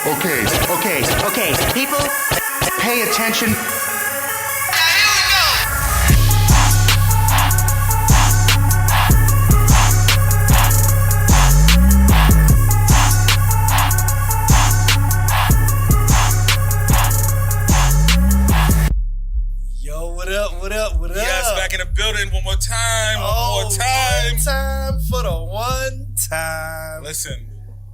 Okay. People, pay attention. Yo, what up? Yes, back in the building one more time. One more time for the one time. Listen.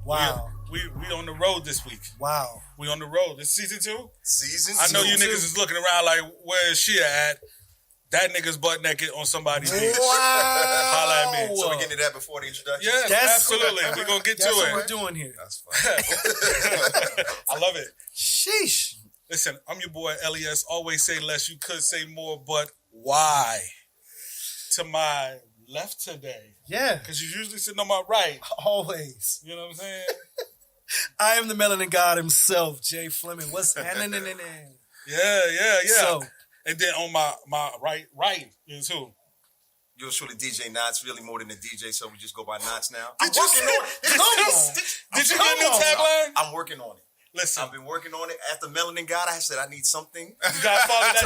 Wow. We on the road this week. Wow. We on the road. This is season 2? Season 2. I know you niggas is looking around like, where is she at? That nigga's butt naked on somebody's beach. Wow. Holla at me. So we getting to that before the introduction? Yes, absolutely. We're going to get to That's it. what we're doing here. That's fine. I love it. Sheesh. Listen, I'm your boy, LES. Always say less. You could say more, but why? To my left today. Yeah. Because you're usually sitting on my right. Always. You know what I'm saying? I am the melanin god himself, Jay Fleming. What's happening? Yeah. So, And then on my right is who? Yours truly, DJ Knots, really more than a DJ, so we just go by Knots now. Did you get a new tagline? I'm working on it. Listen. I've been working on it. After Melanin God, I said I need something. You gotta follow that.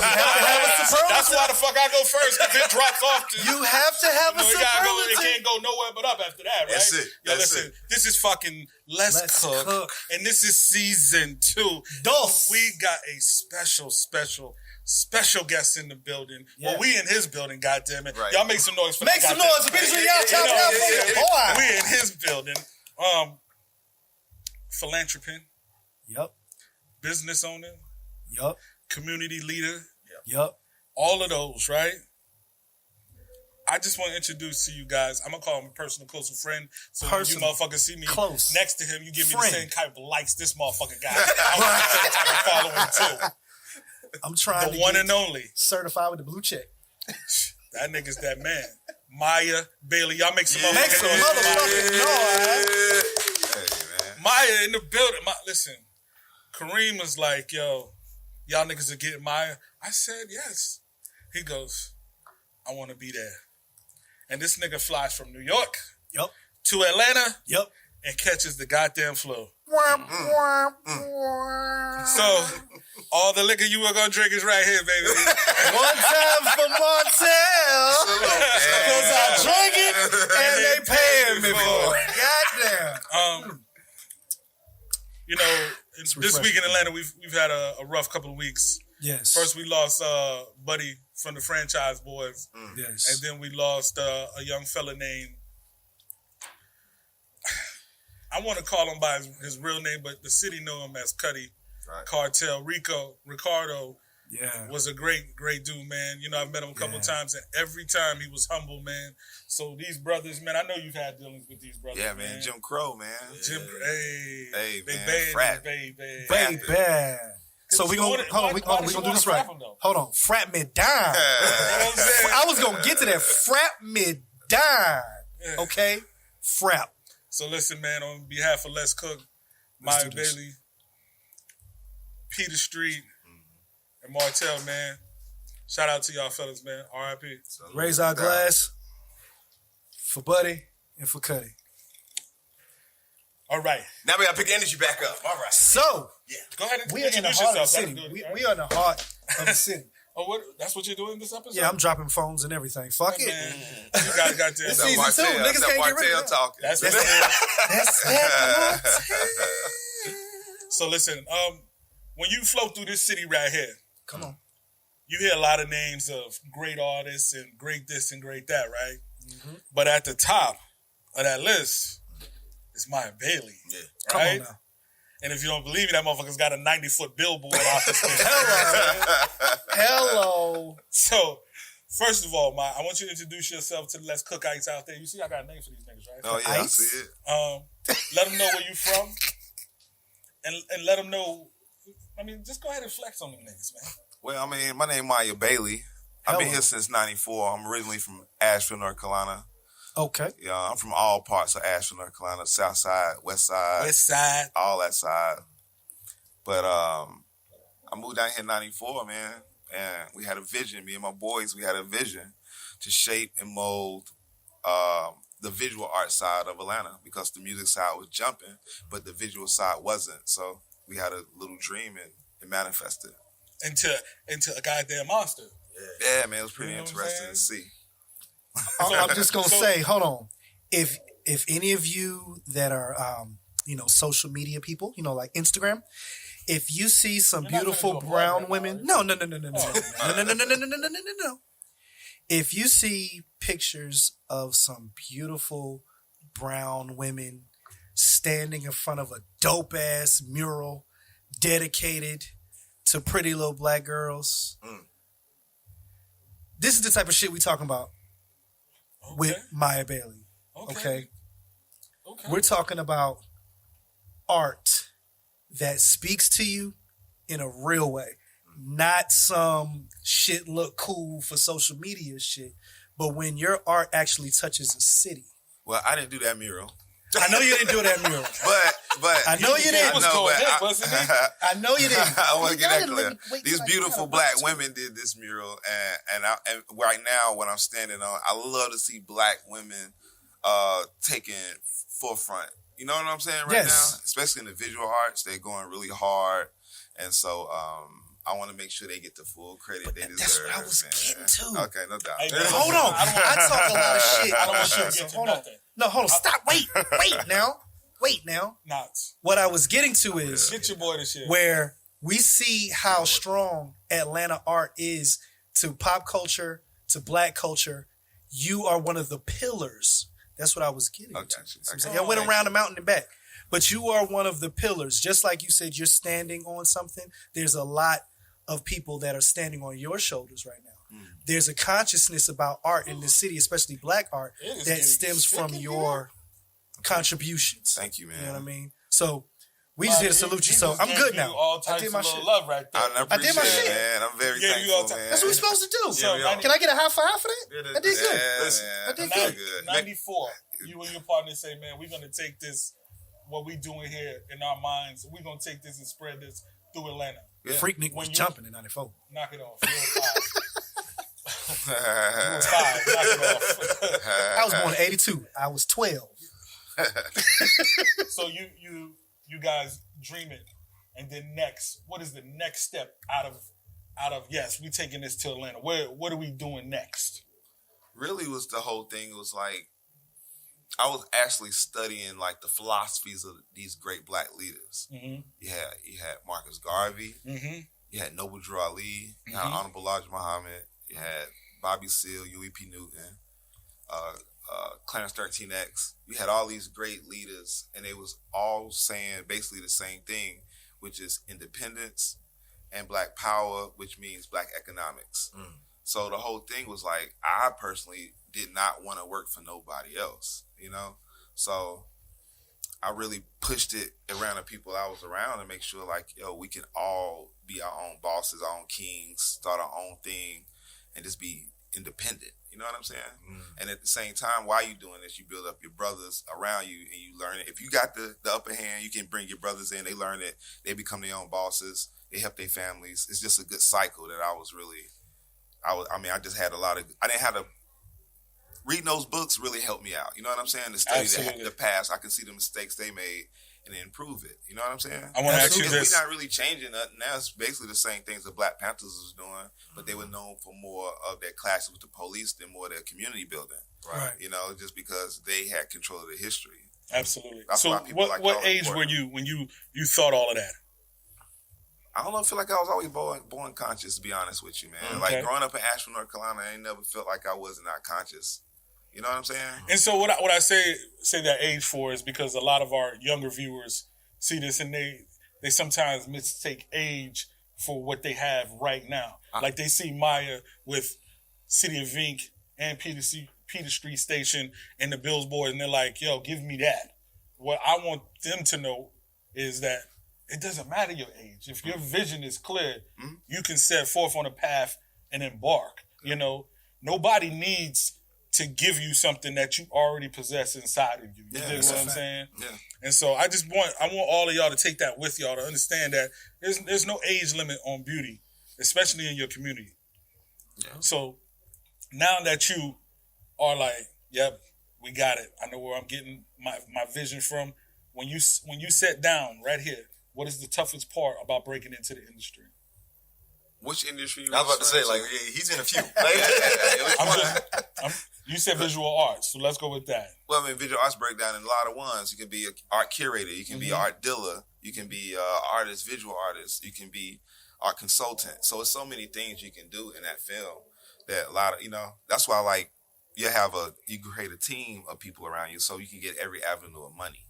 That's why the fuck I go first, because it drops off to you have to have a superlative. It can't go nowhere but up after that, right? That's it. Listen, this is fucking Let's Cook, and this is season 2. Dos. We got a special guest in the building. Yeah. Well, we in his building, goddammit. Right. Y'all make some noise for Make that. some noise. Boy. We in his building. Philanthropist. Yep. Business owner. Yep. Community leader. Yep. All of those, right? I just want to introduce to you guys. I'm going to call him a personal close friend. So when you motherfuckers see me next to him, you give me the same type of likes this motherfucker got. I want the same type of following too. I'm trying the to one get and only. certified with the blue check. That nigga's that man. Miya Bailey. Y'all make some motherfucking noise. Hey, man. Miya in the building. Listen, Kareem was like, yo, y'all niggas are getting Miya. I said, yes. He goes, I want to be there. And this nigga flies from New York to Atlanta and catches the goddamn flu. So, all the liquor you were going to drink is right here, baby. One time for Martell. Because I drank it and they paying me for it. Goddamn. You know, this week in Atlanta, we've had a rough couple of weeks. Yes. First, we lost Buddie from the Franchize Boyz. Yes. And then we lost a young fella named, I want to call him by his real name, but the city know him as Cutty Cartel. Ricardo was a great dude, man. You know, I've met him a couple of times, and every time he was humble, man. So these brothers, man, I know you've had dealings with these brothers. Yeah, man. Jim Crow, man. Hey, man. Frat. Baby. So we gonna do this right. Hold on, frat me down. I was gonna get to that. Frat me down. Okay, frap. So listen, man. On behalf of Let's Cook, Miya Bailey, Peter Street, and Martell, man. Shout out to y'all fellas, man. R.I.P. Raise our glass for Buddie and for Cutty. All right. Now we gotta pick the energy back up. All right. So, go ahead and we are in the heart of the city. We are in the heart of the city. Oh, that's what you're doing this episode? Yeah, I'm dropping phones and everything. Fuck it. Man. You guys got this. Season 2. Niggas can't get rid of that. Talking. That's So listen, when you flow through this city right here, come on, you hear a lot of names of great artists and great this and great that, right? Mm-hmm. But at the top of that list is Miya Bailey. Yeah. Right? Come on now. And if you don't believe me, that motherfucker's got a 90-foot billboard off his head. Hello. So, first of all, I want you to introduce yourself to the Let's Cookites out there. You see, I got a name for these niggas, right? Oh, yeah, I see it. Let them know where you from. And let them know, just go ahead and flex on them niggas, man. Well, my name is Miya Bailey. I've been here since 94. I'm originally from Asheville, North Carolina. Okay. Yeah, I'm from all parts of Asheville, North Carolina. South side, west side. All that side. But I moved down here in 94, man. And we had a vision. Me and my boys, we had a vision to shape and mold the visual art side of Atlanta because the music side was jumping, but the visual side wasn't. So we had a little dream and it manifested into a goddamn monster. Yeah, man, it was pretty interesting to see. I'm just gonna say, hold on. If any of you that are social media people, like Instagram, if you see some beautiful brown women, no. If you see pictures of some beautiful brown women standing in front of a dope ass mural dedicated to pretty little black girls, this is the type of shit we talking about with Miya Bailey. Okay. We're talking about art that speaks to you in a real way. Not some shit look cool for social media shit, but when your art actually touches a city. Well, I didn't do that mural. I know you didn't do that mural. But I know you didn't. I know you didn't. I want to get that clear. These beautiful black women did this mural, and right now, what I'm standing on, I love to see black women taking forefront. You know what I'm saying right now? Especially in the visual arts, they're going really hard, and so I want to make sure they get the full credit they deserve. That's what I was getting to. Okay, no doubt. Hey, hold on. I talk a lot of shit. I don't want you to get to nothing. No, hold on. Stop. Wait now. Knots. What I was getting to is get your boy to shit. Where we see how strong Atlanta art is to pop culture, to black culture. You are one of the pillars. That's what I was getting to. I went around the mountain and back. But you are one of the pillars. Just like you said, you're standing on something. There's a lot of people that are standing on your shoulders right now. There's a consciousness about art in this city, especially black art, that stems from your contributions. Thank you, man. You know what I mean? So we just here to salute you. So I'm good now. I did my shit. Love right there. I did my shit, man. I'm very thankful, man. That's what we're supposed to do. So, can I get a high five for that? I did good. I did good. 94. You and your partner say, man, we're gonna take this, what we doing here in our minds. We're gonna take this and spread this through Atlanta. Yeah. Freaknik was jumping in 94. Knock it off. You were 5. Knock it off. I was born in 82. I was 12. So you guys dream it, and then next, what is the next step out of yes, we taking this to Atlanta? What are we doing next? Really, was the whole thing was like I was actually studying like the philosophies of these great black leaders. Mm-hmm. You had Marcus Garvey. Mm-hmm. You had Noble Drew Ali. You had Honorable Elijah Muhammad. You had Bobby Seale, U.E.P. Newton, Clarence 13X. You had all these great leaders, and they was all saying basically the same thing, which is independence and black power, which means black economics. So the whole thing was like, I personally did not want to work for nobody else, you know? So I really pushed it around the people I was around to make sure like, we can all be our own bosses, our own kings, start our own thing, and just be independent. You know what I'm saying? And at the same time, while you doing this, you build up your brothers around you and you learn it. If you got the upper hand, you can bring your brothers in. They learn it. They become their own bosses. They help their families. It's just a good cycle that I just had I didn't have to, reading those books really helped me out. You know what I'm saying? To study the past, I can see the mistakes they made and improve it. You know what I'm saying? I want to ask you this. We're not really changing nothing. Now it's basically the same things the Black Panthers was doing, but they were known for more of their clashes with the police than more of their community building. Right. You know, just because they had control of the history. Absolutely. That's so what age were you when you thought all of that? I don't know. I feel like I was always born conscious, to be honest with you, man. Okay. Like growing up in Asheville, North Carolina, I ain't never felt like I was not conscious. You know what I'm saying? And so what I say that age for is because a lot of our younger viewers see this and they sometimes mistake age for what they have right now. Like they see Miya with City of Ink and Peter Street Station and the Bills Boys, and they're like, yo, give me that. What I want them to know is that it doesn't matter your age. If your vision is clear, you can set forth on a path and embark. You know, nobody needs to give you something that you already possess inside of you. You dig what I'm saying? Yeah. And so I want all of y'all to take that with y'all to understand that there's no age limit on beauty, especially in your community. Yeah. So now that you are like, yep, we got it. I know where I'm getting my vision from. When you sat down right here what is the toughest part about breaking into the industry? Which industry? I was about to say, like, he's in a few. You said visual arts, so let's go with that. Well, I mean, visual arts break down in a lot of ones. You can be an art curator. You can be an art dealer. You can be an artist, visual artist. You can be art consultant. So it's so many things you can do in that film that a lot of, that's why, like, you create a team of people around you so you can get every avenue of money.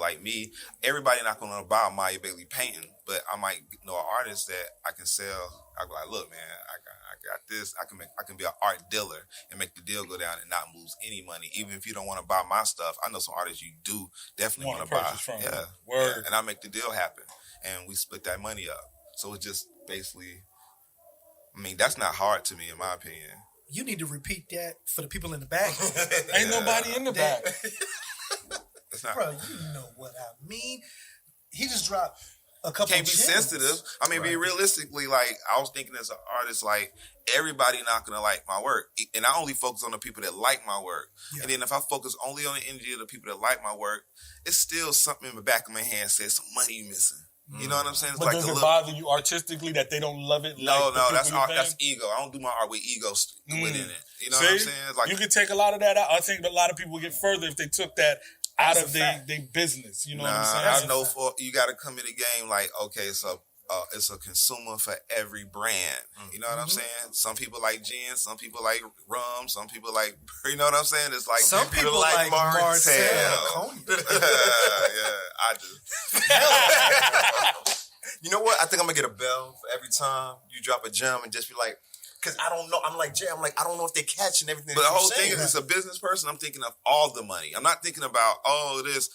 Like me, everybody not going to buy a Miya Bailey painting, but I might know an artist that I can sell. I go like, look, man, I got this. I can be an art dealer and make the deal go down and not lose any money. Even if you don't want to buy my stuff, I know some artists you do definitely want to buy. From. Yeah. Word. Yeah. And I make the deal happen, and we split that money up. So it's just basically, that's not hard to me, in my opinion. You need to repeat that for the people in the back. Ain't nobody in the back. Bro, you know what I mean. He just dropped a couple Can't be sensitive. Be realistically, like, I was thinking as an artist, like, everybody not going to like my work. And I only focus on the people that like my work. Yeah. And then if I focus only on the energy of the people that like my work, it's still something in the back of my hand says some money you missing. You know what I'm saying? It's but does it bother you artistically that they don't love it? No, that's ego. I don't do my art with ego within it. You know what I'm saying? It's like, you can take a lot of that out. I think a lot of people would get further if they took that out of their business. You know what I'm saying? I know you got to come in the game like, okay, so it's a consumer for every brand. You know what I'm saying? Some people like gin, some people like rum, some people like, you know what I'm saying? It's like some people like Marcel. Yeah, I do. You know what? I think I'm gonna get a bell for every time you drop a gem and just be like, because I don't know. I'm like, Jay, I don't know if they're catching everything. But the whole thing is, as a business person, I'm thinking of all the money. I'm not thinking about, this.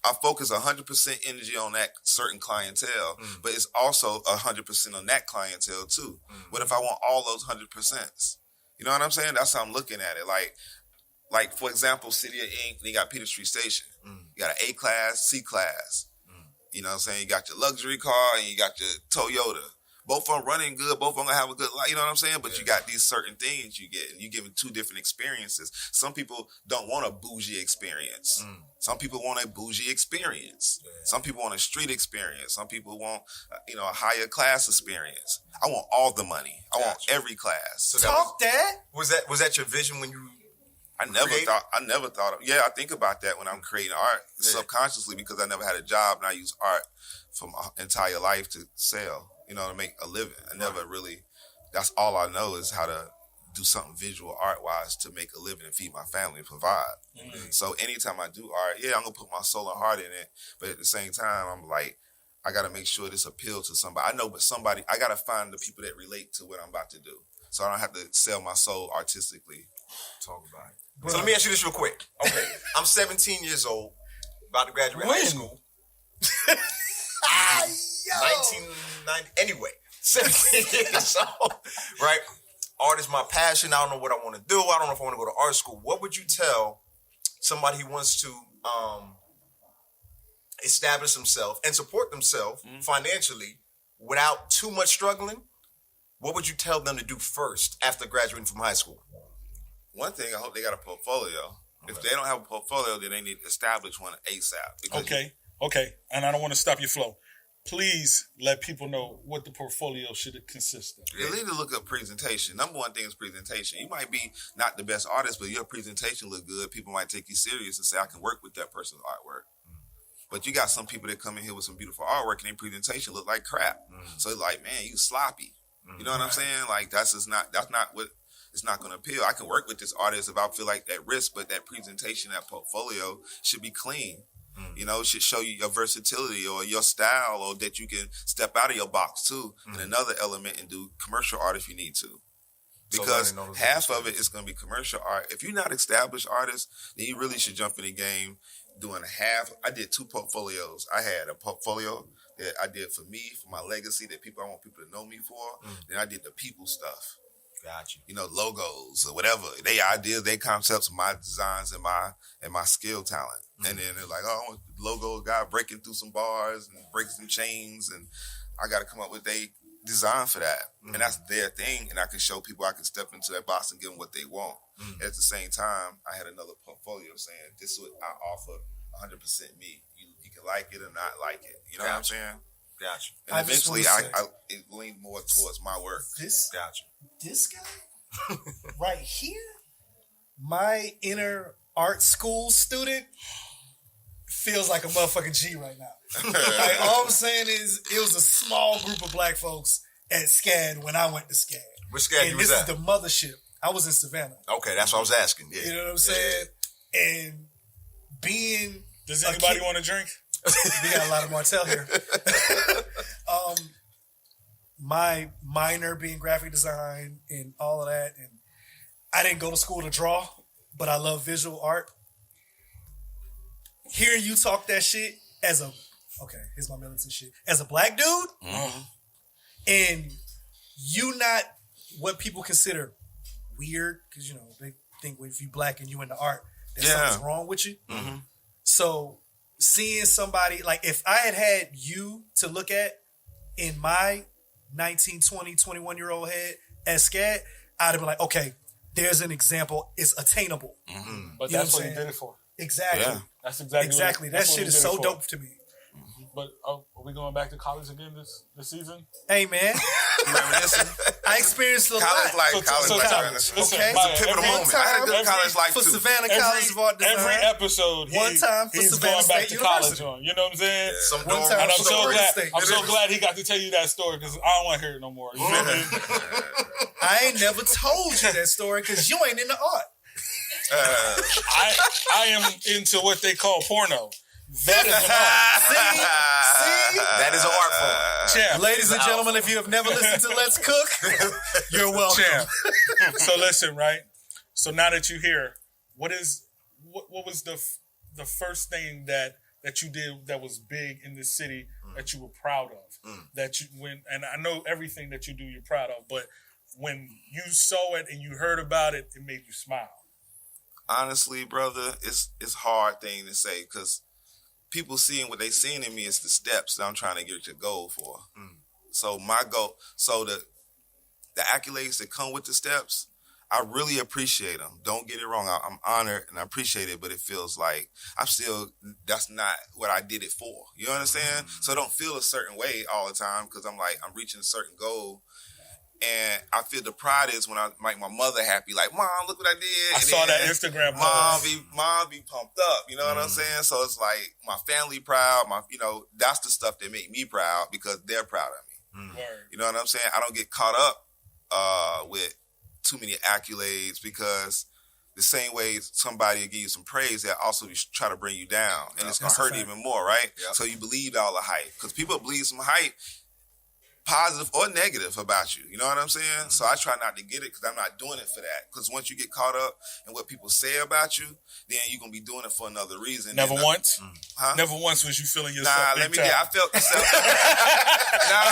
I focus 100% energy on that certain clientele, but it's also 100% on that clientele too. What if I want all those 100%? You know what I'm saying? That's how I'm looking at it. Like for example, City of Ink, they got Peter Street Station. You got an A class, C class. You know what I'm saying? You got your luxury car and you got your Toyota. Both of them running good. Both of them gonna have a good life. You know what I'm saying? But you got these certain things you get, and you're giving two different experiences. Some people don't want a bougie experience. Some people want a bougie experience. Yeah. Some people want a street experience. Some people want, a higher class experience. I want all the money. I want every class. So was that your vision when you? I never thought of. Yeah, I think about that when I'm creating art subconsciously because I never had a job and I use art for my entire life to sell. To make a living. I never really, that's all I know is how to do something visual art-wise to make a living and feed my family and provide. So anytime I do art, I'm going to put my soul and heart in it. But at the same time, I'm like, I got to make sure this appeals to somebody. I know, but I got to find the people that relate to what I'm about to do. So I don't have to sell my soul artistically. Talk about it. So let me ask you this real quick. Okay. I'm 17 years old, about to graduate high school. 1990. Anyway, 17 years old, right? Art is my passion. I don't know what I want to do. I don't know if I want to go to art school. What would you tell somebody who wants to establish themselves and support themselves financially without too much struggling? What would you tell them to do first after graduating from high school? One thing, I hope they got a portfolio. If they don't have a portfolio, then they need to establish one ASAP. Okay. And I don't want to stop your flow. Please let people know what the portfolio should consist of. You need to look up presentation. Number one thing is presentation. You might be not the best artist, but your presentation look good. People might take you serious and say, I can work with that person's artwork. But you got some people that come in here with some beautiful artwork and their presentation look like crap. So it's like, man, you sloppy. You know what I'm saying? Like, that's not what, it's not going to appeal. I can work with this artist if I feel like at risk, but that presentation, that portfolio should be clean. It should show you your versatility or your style, or that you can step out of your box too. And another element and do commercial art if you need to. Because half of it is going to be commercial art. If you're not established artist, then you really should jump in the game doing half. I did 2 portfolios. I had a portfolio that I did for me, for my legacy, that I want people to know me for. Then I did the people stuff. Got you. Logos or whatever. They ideas, they concepts, my designs and my skill talent. And then they're like, I want the logo guy breaking through some bars and breaking some chains, and I got to come up with a design for that. And that's their thing, and I can show people I can step into that box and give them what they want. At the same time, I had another portfolio saying, this is what I offer 100% me. You can like it or not like it. You know what I'm saying? Gotcha. And eventually, it leaned more towards my work. This guy right here, my inner art school student, feels like a motherfucking G right now. Like, all I'm saying is, it was a small group of black folks at SCAD when I went to SCAD. Which SCAD you was at? This is the mothership. I was in Savannah. Okay, that's what I was asking. Yeah. You know what I'm saying? And being... Does anybody want to drink? We got a lot of Martell here. My minor being graphic design and all of that, and I didn't go to school to draw, but I love visual art. Hearing you talk that shit as a... Okay, here's my militant shit. As a black dude, and you not what people consider weird, because, you know, they think if you black and you into art, that something's wrong with you. Mm-hmm. So seeing somebody, like, if I had you to look at in my 19, 20, 21-year-old head at SCAD, I'd have been like, okay, there's an example. It's attainable. Mm-hmm. But that's what you did it for. Exactly. Yeah. That's exactly. That shit is so dope to me. But are we going back to college again this season? Hey, man. I experienced a lot. College life. Okay. It's a pivotal moment. I had a good college life, for too. Savannah College of Art Design. Every episode, one time for he's Savannah going back State to college University. on. You know what I'm saying? One time and I'm so glad he got to tell you that story, because I don't want to hear it no more. You know what I mean? I ain't never told you that story because you ain't into art. I am into what they call porno. That is an art. See? That is an art form. Champ. Ladies and gentlemen, if you have never listened to Let's Cook, you're welcome. Champ. So listen, right? So now that you're here, what was the first thing that you did that was big in this city that you were proud of? That you and I know everything that you do you're proud of, but when you saw it and you heard about it, it made you smile. Honestly, brother, it's a hard thing to say, because people seeing what they seen in me is the steps that I'm trying to get to goal for. So my goal, the accolades that come with the steps, I really appreciate them. Don't get it wrong. I'm honored and I appreciate it, but it feels like that's not what I did it for. You understand? So I don't feel a certain way all the time, because I'm reaching a certain goal. And I feel the pride is when I make my mother happy, like, Mom, look what I did. I saw that Instagram post. Mom be pumped up, you know what I'm saying? So it's like my family proud, that's the stuff that make me proud, because they're proud of me. You know what I'm saying? I don't get caught up with too many accolades, because the same way somebody will give you some praise, they'll also try to bring you down. And it's going to hurt even more, right? Yep. So you believe all the hype. Because people believe some hype, positive or negative, about you. You know what I'm saying? So I try not to get it, because I'm not doing it for that. Because once you get caught up in what people say about you, then you're going to be doing it for another reason. Never once? Huh? Never once was you feeling yourself I felt myself. No.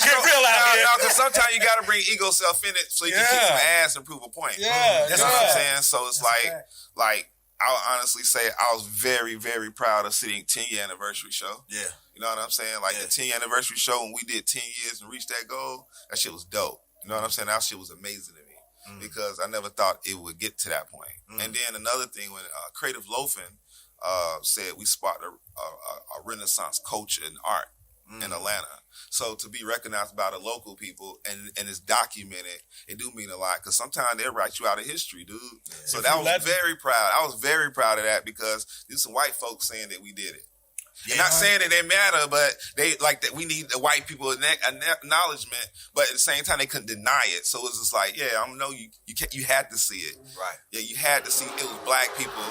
Get real out here. Because sometimes you got to bring ego self in it so you can kick some ass and prove a point. Yeah. You know what I'm saying? So it's like, I'll honestly say I was very, very proud of sitting 10-year anniversary show. Yeah. You know what I'm saying? Like the 10-year anniversary show, when we did 10 years and reached that goal, that shit was dope. You know what I'm saying? That shit was amazing to me, because I never thought it would get to that point. And then another thing, when Creative Loafing said we spotted a Renaissance culture in art in Atlanta. So to be recognized by the local people and it's documented, it do mean a lot, because sometimes they'll write you out of history, dude. Yeah. So that was very proud. I was very proud of that, because there's some white folks saying that we did it. Yeah. And not saying that they matter, but they like that we need the white people acknowledgement, but at the same time they couldn't deny it. So it's just like, yeah, I know you had to see it. Right. Yeah, you had to see it was black people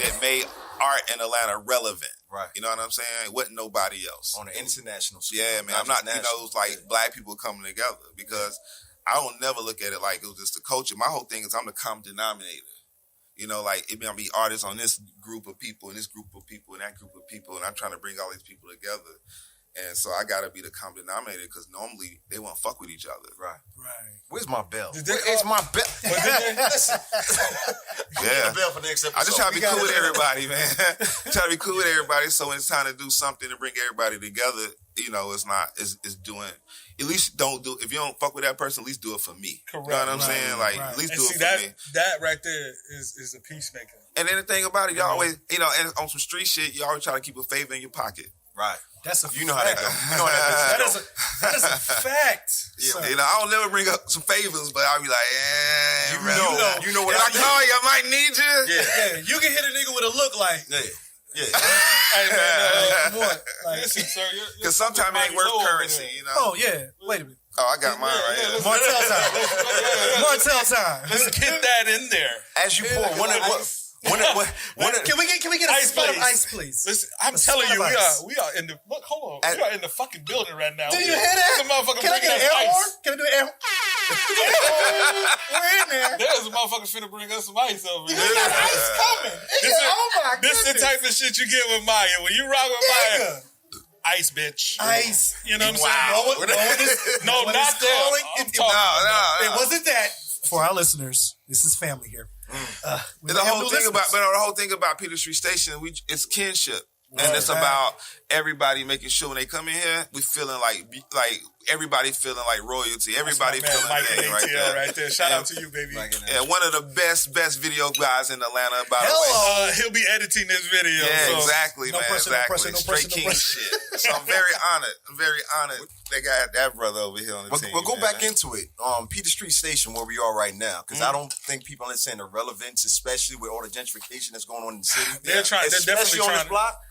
that made art in Atlanta relevant. Right. You know what I'm saying? It wasn't nobody else. On an international scale. Yeah, man. I'm not, it was like black people coming together, because I don't never look at it like it was just a culture. My whole thing is I'm the common denominator. You know, like, it may be artists on this group of people and this group of people and that group of people, and I'm trying to bring all these people together. And so I got to be the common denominator, because normally they won't fuck with each other. Right. Where's my bell? Where's my bell? Listen. Yeah. Bell for next episode. I just try to be cool with everybody, man. Try to be cool with everybody, so when it's time to do something to bring everybody together, you know, it's doing... At least don't do, if you don't fuck with that person, at least do it for me. Correct. You know what I'm saying? Like, at least do it for me. That right there is a peacemaker. And then the thing about it, you always, and on some street shit, you always try to keep a favor in your pocket. Right. That's a you know how that goes. You know how that is a fact. Yeah, I don't never bring up some favors, but I'll be like, you know what if I call you, I might need you. Yeah, you can hit a nigga with a look like. Yeah. Hey, man, Come on. Like, listen, sir. Because sometimes it ain't worth currency, Oh, yeah. Wait a minute. Oh, I got mine right here. Martell time. Martell time. Let's get that in there. As you pour, Can we get a spot of ice, please? Listen, I'm telling you, we are in the hold on. We are in the fucking building right now. Do you hear that? There's a motherfucker Can I get an air horn? Can I do an air horn? We're in there. There's a motherfucker finna bring us some ice over here. We got ice coming. Oh my goodness. This is the type of shit you get with Maya. When you rock with Maya, ice, bitch. Ice. You know what I'm saying? No, not that. No. It wasn't that. For our listeners, this is family here. The whole thing about Peter Street Station, it's kinship. And it's about everybody making sure when they come in here, we feeling like everybody feeling like royalty. Everybody feeling Mike thing right there. Shout out to you, baby. Yeah, one of the best video guys in Atlanta. By the way, he'll be editing this video. Yeah, so. exactly, no man. Pressure, exactly. No Straight King shit. So I'm very honored. They got that brother over here on the team. But go back into it. Peter Street Station, where we are right now, because I don't think people understand the relevance, especially with all the gentrification that's going on in the city. They're definitely on trying this block.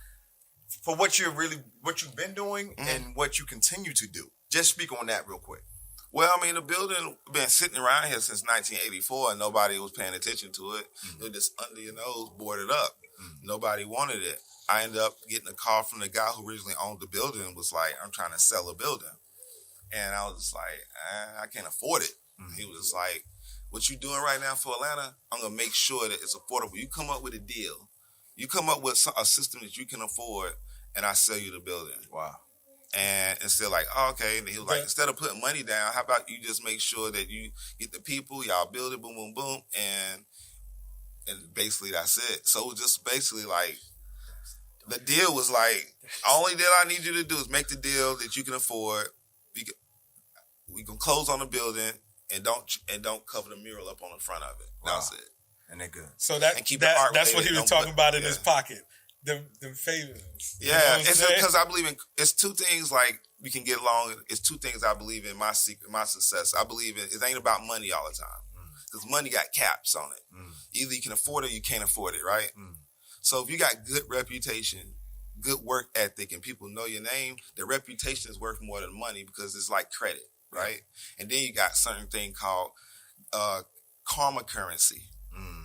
For what you've been doing and what you continue to do. Just speak on that real quick. Well, I mean, the building been sitting around here since 1984 and nobody was paying attention to it. It was just under your nose, boarded up. Nobody wanted it. I ended up getting a call from the guy who originally owned the building and was like, I'm trying to sell a building. And I was just like, I can't afford it. He was just like, what you doing right now for Atlanta, I'm going to make sure that it's affordable. You come up with a deal. You come up with a system that you can afford, and I sell you the building. Wow. And instead like, oh, okay. And he was like, instead of putting money down, how about you just make sure that you get the people, y'all build it, boom, boom, boom. And basically that's it. So it was just basically like, the deal was like, only deal I need you to do is make the deal that you can afford. We can close on the building and don't cover the mural up on the front of it. Wow. That's it. And they're good. So that's what he was talking about in his pocket. Them favors. Yeah, it's because I believe in. It's two things like we can get along. It's two things I believe in. My secret, my success. I believe in. It ain't about money all the time because money got caps on it. Either you can afford it or you can't afford it, right? So if you got good reputation, good work ethic, and people know your name, the reputation is worth more than money because it's like credit, right? And then you got certain thing called karma currency.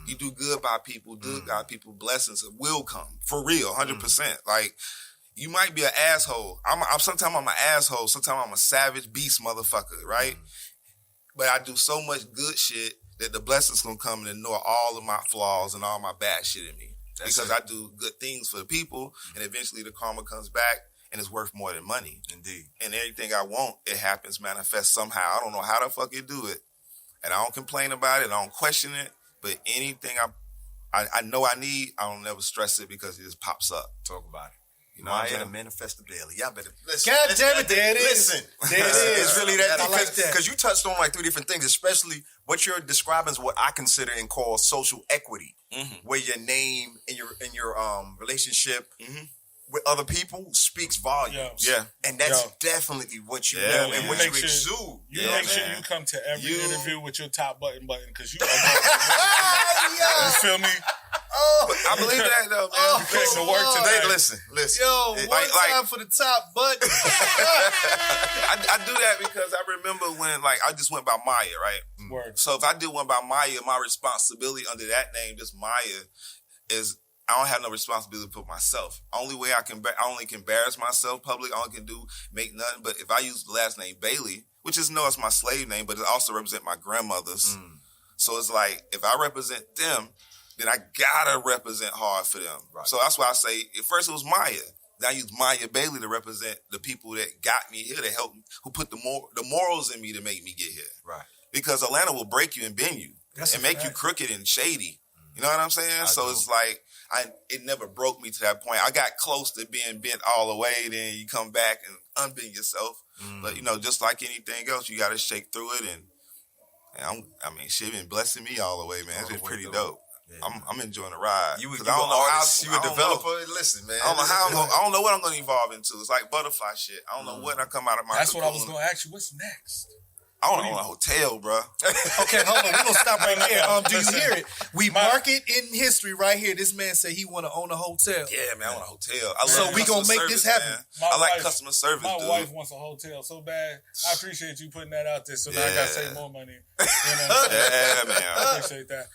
You do good by people, blessings will come. For real, 100%. Like, you might be an asshole. Sometimes I'm an asshole. Sometimes I'm a savage beast motherfucker, right? But I do so much good shit that the blessings gonna come and ignore all of my flaws and all my bad shit in me. Because I do good things for the people, and eventually the karma comes back, and it's worth more than money. Indeed. And everything I want, it happens, manifests somehow. I don't know how the fuck it do it. And I don't complain about it. I don't question it. But anything I know I need, I don't never stress it because it just pops up. Talk about it. You know what I'm saying? Maya manifest daily. Y'all better listen. God damn it, there it is. Listen. There it is. It's really that. I like that. Because you touched on like three different things, especially what you're describing is what I consider and call social equity, where your name and your relationship with other people speaks volumes. Yeah. And that's definitely what you know and what you exude. You make sure you come to every interview with your top button because you are you feel me? I believe that though, man. You came to work today. Listen. Yo, one time for the top button. I do that because I remember when I just went by Maya, right? Word. So if I do one by Maya, my responsibility under that name, just Maya, is I don't have no responsibility for myself. Only way I only can embarrass myself public. All I can do make nothing. But if I use the last name Bailey, which is it's my slave name, but it also represents my grandmother's. So it's like if I represent them, then I gotta represent hard for them. Right. So that's why I say at first it was Maya. Then I use Miya Bailey to represent the people that got me here, to help me, who put the morals in me to make me get here. Right. Because Atlanta will break you and bend you and make you crooked and shady. You know what I'm saying? So it's like it never broke me to that point. I got close to being bent all the way. Then you come back and unbend yourself. But just like anything else, you got to shake through it. And shit been blessing me all the way, man. It's been pretty dope. I'm enjoying the ride. You a I don't know artist, you a developer. Listen, man. I don't know I don't know what I'm going to evolve into. It's like butterfly shit. I don't know when I come out of my. That's what I was going to ask you. What's next? I want to own a hotel, bro. Okay, hold on. We're going to stop right there. Do you hear it? We mark it in history right here. This man said he want to own a hotel. Yeah, man, I want a hotel. So we going to make this happen. I like customer service, My dude. wife wants a hotel so bad. I appreciate you putting that out there. So now I got to save more money. You know what I'm saying? Yeah, man. I appreciate that.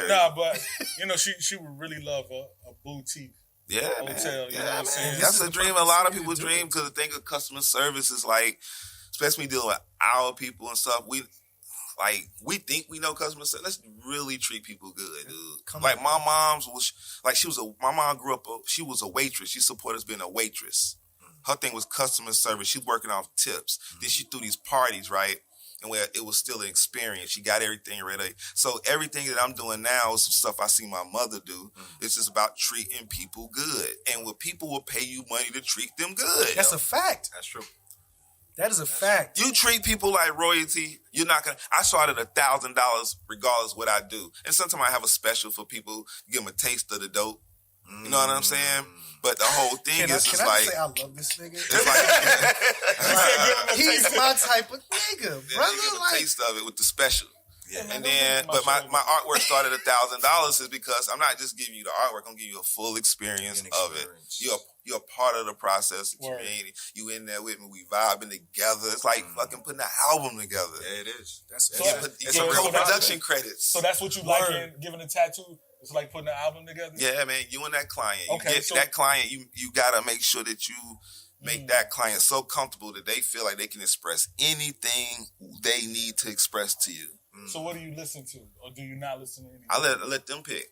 Nah, but, she would really love a boutique. Yeah, hotel, man. You know what I'm saying? That's a dream. A lot of people dream because the thing of customer service is like, especially dealing with our people and stuff. We think we know customer service. Let's really treat people good, dude. My mom's was like my mom grew up. She was a waitress. She supported us being a waitress. Her thing was customer service. She's working off tips. Then she threw these parties, right? And where it was still an experience. She got everything ready. So everything that I'm doing now is some stuff I see my mother do. It's just about treating people good. And when people will pay you money to treat them good. That's a fact. That's true. That is a fact. You treat people like royalty, you're not gonna. I started $1,000 regardless what I do, and sometimes I have a special for people, give them a taste of the dope. You know what I'm saying? But the whole thing is can I like, say I love this nigga? it's like He's my type of nigga, you brother. get a Like, taste of it with the special. Yeah. And then, but my artwork started $1,000 is because I'm not just giving you the artwork, I'm giving you a full experience of it. You're a part of the process. You in there with me, we vibing together. It's like fucking putting an album together. Yeah, it is. It's a real production credits. So that's what you like in giving a tattoo? It's like putting an album together? Yeah, man, you and that client. So that client, you gotta make sure that you make that client so comfortable that they feel like they can express anything they need to express to you. So what do you listen to? Or do you not listen to anything? I let them pick.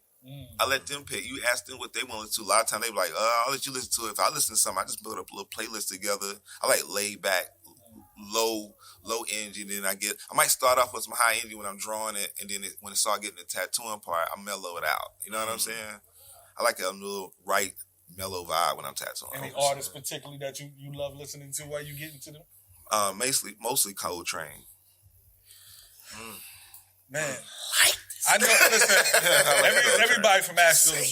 I let them pick. You ask them what they want to listen to. A lot of times they be like, I'll let you listen to it. If I listen to something, I just build up a little playlist together. I like laid back, low energy. Then I might start off with some high energy when I'm drawing it. And then when it start getting the tattooing part, I mellow it out. You know what I'm saying? I like a little mellow vibe when I'm tattooing. Any artists particularly that you love listening to while you get into them? Mostly Coltrane. Man, I know. Listen, everybody from Asheville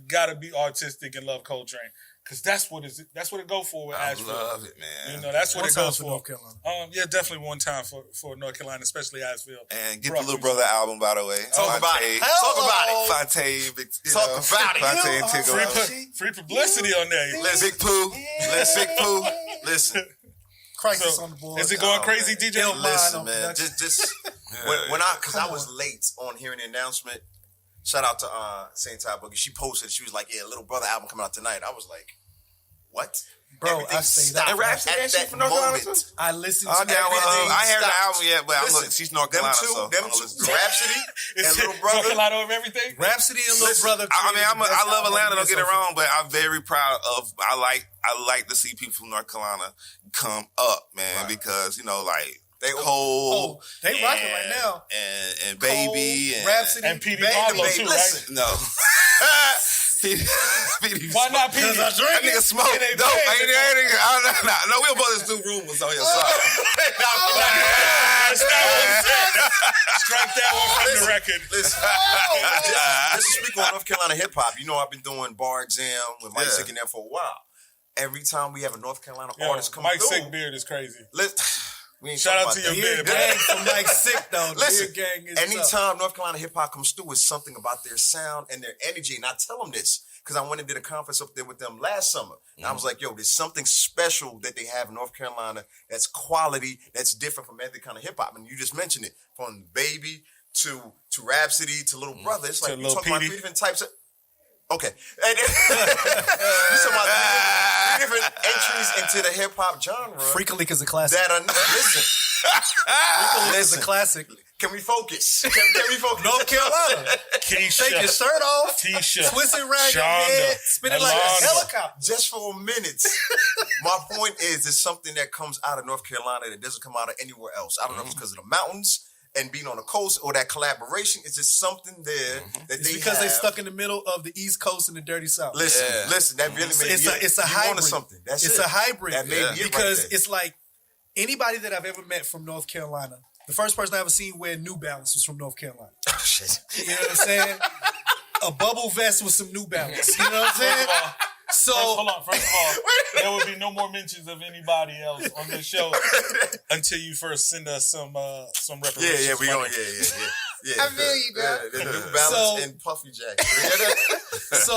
gotta be artistic and love Coltrane, because that's what it go for with Asheville. I love it, man. You know, that's what it goes for. North Carolina. Yeah, definitely one time for North Carolina, especially Asheville. And get the Little Brother album, by the way. Talk about it. Fontaine, Talk about it. Fontaine, Tickle. Free publicity on there. Big Pooh. Big Pooh. Listen. Crisis on the board. Is it going crazy, DJ? Listen, man. Just because I was late on hearing the announcement. Shout out to Saint Ty Boogie. She posted. She was like, "Yeah, Little Brother album coming out tonight." I was like, "What?" Bro, Everything I say stopped that. And Rhapsody, at that moment. I listened Oh, to damn, everything. I heard the stopped. album yet, but Listen, she's North Carolina, them two, Rhapsody and Little North Brother. Carolina over everything. Rhapsody and Little Brother. I love Atlanta. Don't get it wrong, but I'm very proud of. I like to see people from North Carolina come up, man, because they Cole. They rocking right now. And Baby Cole, and Rhapsody and P.D. Baby, Pablo Baby. too, right? Listen, no. Why not P.D.? That nigga smoke dope. No, we both do rumors on your side. That's not what I'm saying. Strike that one from the record. Listen, just to speak on North Carolina hip hop. You know, I've been doing bar exam with Mike Sick in there for a while. Every time we have a North Carolina artist come Mike through, Sick beard is crazy. we ain't Shout out talking to about your that. beard, man. Gang from Mike Sick though. Listen, Beer gang is anytime North Carolina hip hop comes through, it's something about their sound and their energy. And I tell them this because I went and did a conference up there with them last summer. And I was like, yo, there's something special that they have in North Carolina that's quality, that's different from every kind of hip hop. And you just mentioned it, from Baby to Rhapsody to Little Brother. It's like you're talking about 3 different types of. Okay. And you're talking about 3 different entries into the hip hop genre. Freakalik is a classic. That are listen. Freakalik is a classic. Can we focus? Can we focus? North Carolina. Keisha. Take your shirt off. Tisha. Twist it around your Shonda. head. Spin it like a Alonda. helicopter. Just for a minute. My point is, it's something that comes out of North Carolina that doesn't come out of anywhere else. I don't know if it's because of the mountains and being on the coast or that collaboration. It's just something there that It's they because have. they stuck in the middle of the East Coast and the Dirty South. Listen, that really made It's a hybrid. Something. That's it's it. a hybrid. That may be it because right there. it's like anybody that I've ever met from North Carolina. The first person I ever seen wear New Balance was from North Carolina. Oh, shit. You know what I'm saying? a bubble vest with some New Balance. You know what I'm saying? Hold on. First of all, there will be no more mentions of anybody else on this show until you first send us some reparations. Yeah, we going. Yeah. I feel you, bro. The New Balance and puffy jacket. So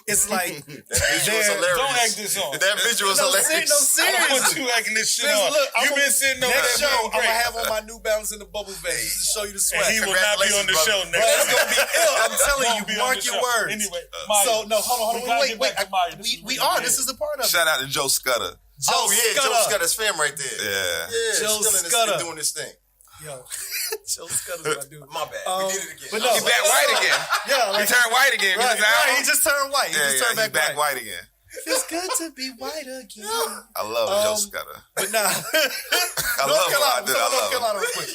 it's like don't act this on. That visual was hilarious. No, I seriously. don't want you acting this shit on. Look, You've been sitting on next that show. I'm great. gonna have on my New Balance and the bubble vest just to show you the swag. And he will not be on the show next Bro, it's week. gonna be ill. I'm telling Won't you. be on Mark the your show. words. Anyway, Maya, So no, hold on, wait. Maya. We are. This is a part of it. Shout out to Joe Scudder. Joe Joe Scudder's fam right there. Yeah. Joe Scudder doing this thing. Yo, Joe Scudder's my dude. My bad. We did it again. But no, He back white again. Yeah, He turned white again. Right, he just turned white. He Yeah, just turned he's back back white again. Feels good to be white again. I love Joe Scudder. But nah, I North love him. I Carolina. do. North I love him. Carolina, real quick.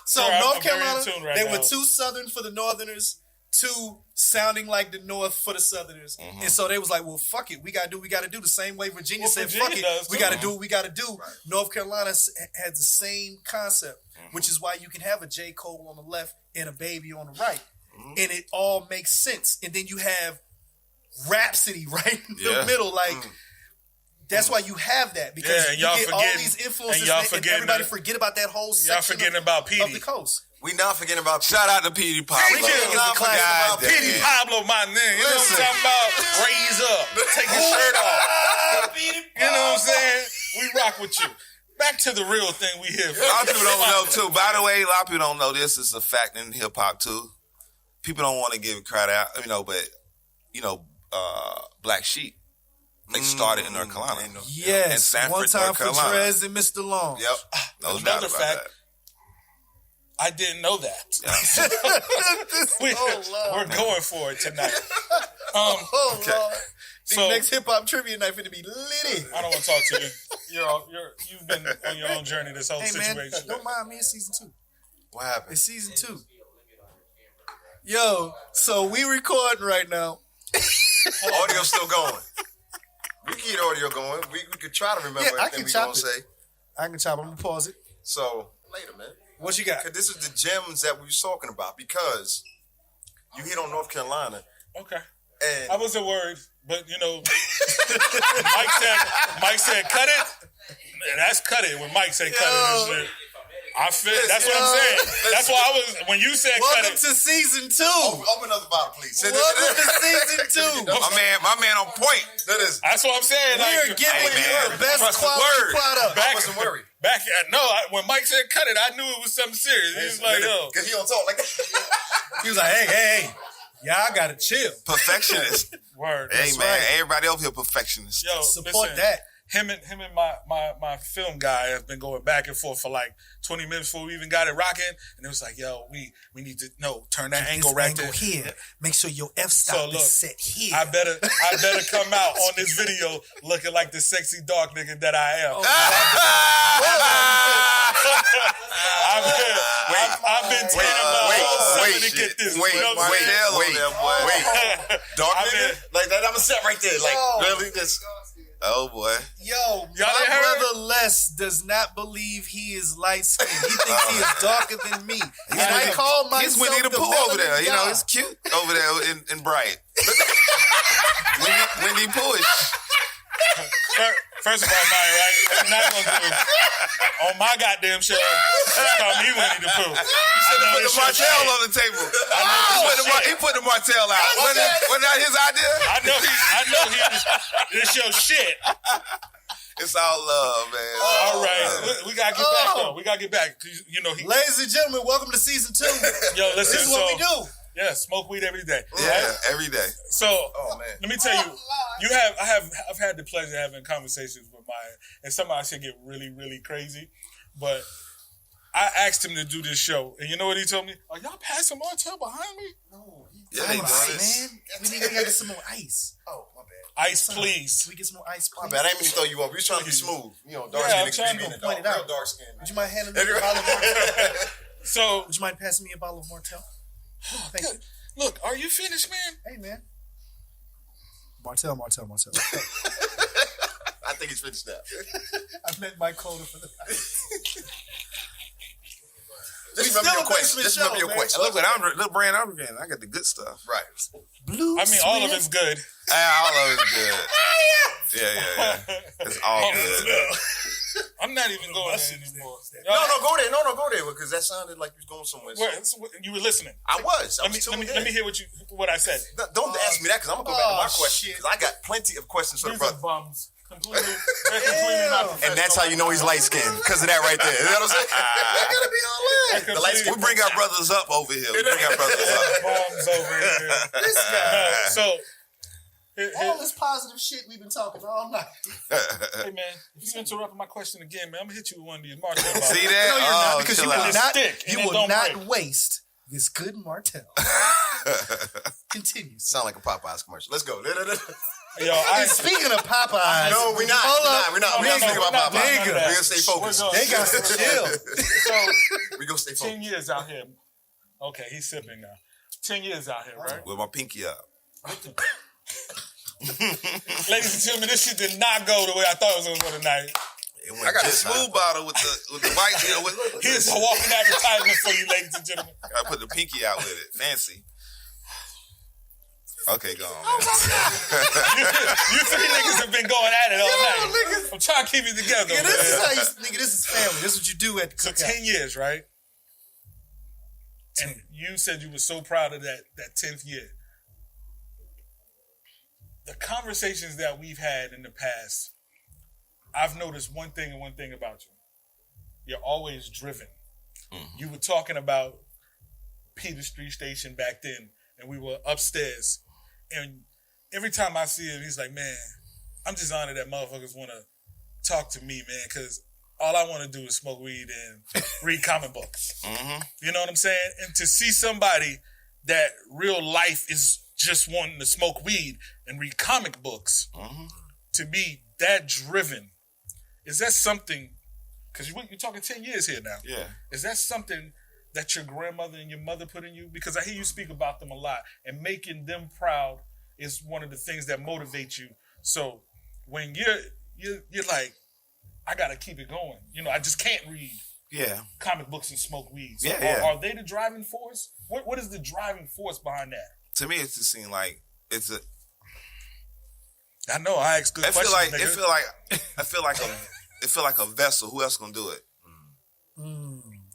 So Sorry, North I'm very in Carolina, tune right they now. were too Southern for the Northerners, too sounding like the North for the Southerners, and so they was like, "Well, fuck it, we gotta do what we gotta do." The same way Virginia said, Virginia "Fuck it, does, we too. gotta do what we gotta do." Right. North Carolina has the same concept, which is why you can have a J. Cole on the left and a Baby on the right, and it all makes sense. And then you have Rhapsody right in the middle, like. That's why you have that, because you get all these influences and everybody forget about that whole section Y'all forgetting about Petey. of the coast. We not forgetting about Shout out to Petey Pablo. We can't not forget about Petey Pablo, my nigga. You know what I'm talking about? Raise up. Take your shirt off. You know what I'm saying? We rock with you. Back to the real thing we here for. A lot of people don't know too. By the way, a lot of people don't know this. It's a fact in hip hop too. People don't want to give credit out, but Black Sheep. They started in North Carolina. Yes, and Sanford, one time North for Carolina. Trez and Mr. Long. Yep. No doubt Another about fact, that. I didn't know that. Yeah. We're going for it tonight. Okay. Lord. The So- next hip hop trivia night finna be litty. I don't want to talk to you. You've been on your own journey this whole Hey man, situation. don't mind me. It's season 2. What happened? It's season 2. Yo, so we recording right now. Audio's still going. We can get audio going. We could try to remember I everything can we chop gonna it. say. I can chop. I'm gonna pause it. So later, man. What you got? Because this is the gems that we was talking about. Because you hit on North Carolina, Okay. and I wasn't worried, but Mike said cut it. That's cut it when Mike said cut it and shit. I feel that's what I'm saying. That's why I was when you said cut Welcome it. to season 2. open up the bottle, please. Welcome to season 2. My man on point. That is. That's what I'm saying. We are Like, giving Hey, you man. the best Trust the quality word. product. I wasn't worried. when Mike said cut it, I knew it was something serious. He was like, yo. Because he don't talk like that. He was like, hey, y'all gotta chill. Perfectionist. Word. Hey That's man, right. everybody over here perfectionist. Yo, Support listen, that. Him and my film guy have been going back and forth for like 20 minutes before we even got it rocking. And it was like, yo, we need to turn that angle right there. Here. Make sure your f-stop is set here. I better come out on this video looking like the sexy dark nigga that I am. I've been telling my to get this. Wait. Dark nigga? Like that, I'm set right there. Like, really? This. Oh boy. Yo, Y'all my ain't heard? brother Les does not believe he is light skinned. He thinks he is darker than me. And I call myself He's Winnie the the Pooh over there. melanin You know, god. he's cute over there in Bright. Winnie Poohish. First of all, Maya, right? I'm not gonna do on my goddamn show. Call me Winnie the Pooh. You should have put the Martell on the table. He put the Martell out. Wasn't that his idea? I know he this your shit. It's all love, man. All right, we gotta get back though. We gotta get back. 'Cause, Ladies and gentlemen, welcome to season 2. Yo, listen. This is what we do. Yeah, smoke weed every day. Yeah, Right? every day. So, man. let me tell you, I've had the pleasure of having conversations with Maya, and some I should get really, really crazy, but I asked him to do this show, and you know what he told me? Are y'all passing Martell behind me? No, Yeah, they doing this. man. We gotta get some more ice. Oh, my bad. Ice, please. We get some more ice, please. My bad. I didn't mean to throw you off. We was trying to be smooth. Dark I'm skin trying and to creepy point and it out. real dark skin. Would you mind handing me a bottle of Martell? So, Would you mind passing me a bottle of Martell? Thank you. look, are you finished, man? Hey, man. Martell. I think he's finished now. I met my quota for the night. We remember your question. Just remember your question. Look, little brand I'm getting. I got the good stuff. Right. Blue. I mean, all of it's good. All of it's good. Yeah. It's all good. I'm not even going there anymore. No, go there because that sounded like you was going somewhere. You were listening. I was. Let me hear what I said. No, don't ask me that because I'm gonna go back to my question because I got plenty of questions for the brother. Bums. Completely not professional. And that's how you know he's light skinned because of that right there. You know what I'm saying? I gotta be all in. The light skin. We bring our brothers up over here. Bums over here. This guy. So. All this positive shit we've been talking all night. Hey man, if you interrupt my question again, man, I'm gonna hit you with one of these Martell bottles. See that? No, you're not, because you will not break. waste this good Martell. Continue. Sound like a Popeyes commercial. Let's go. Yo, speaking of Popeyes, no, we're not. We're not speaking about Popeyes. We're gonna stay focused. They got to chill. So we gonna stay focused. 10 years out here. Okay, he's sipping now. 10 years out here, right? With my pinky up. Ladies and gentlemen, this shit did not go the way I thought it was going to go tonight. I got a smooth bottle with the white deal. Here's a walking advertisement for you, ladies and gentlemen. I put the pinky out with it. Fancy. Okay, go on. You three niggas have been going at it all night. I'm trying to keep it together. Nigga, this is how this is family. This is what you do at the So cookout. 10 years, right? And you said you were so proud of that 10th year. The conversations that we've had in the past, I've noticed one thing and one thing about you. You're always driven. Mm-hmm. You were talking about Peter Street Station back then, and we were upstairs. And every time I see him, he's like, man, I'm just honored that motherfuckers want to talk to me, man, because all I want to do is smoke weed and read comic books. Mm-hmm. You know what I'm saying? And to see somebody that real life is just wanting to smoke weed and read comic books, to be that driven, is that something, because you're talking 10 years here now. Yeah. Is that something that your grandmother and your mother put in you? Because I hear you speak about them a lot, and making them proud is one of the things that motivates you. So when you're like, I gotta keep it going. You know, I just can't read comic books and smoke weed. So are they the driving force? What is the driving force behind that? To me, it just seems like it's a. I know I ask good questions. I feel like a vessel. Who else gonna do it?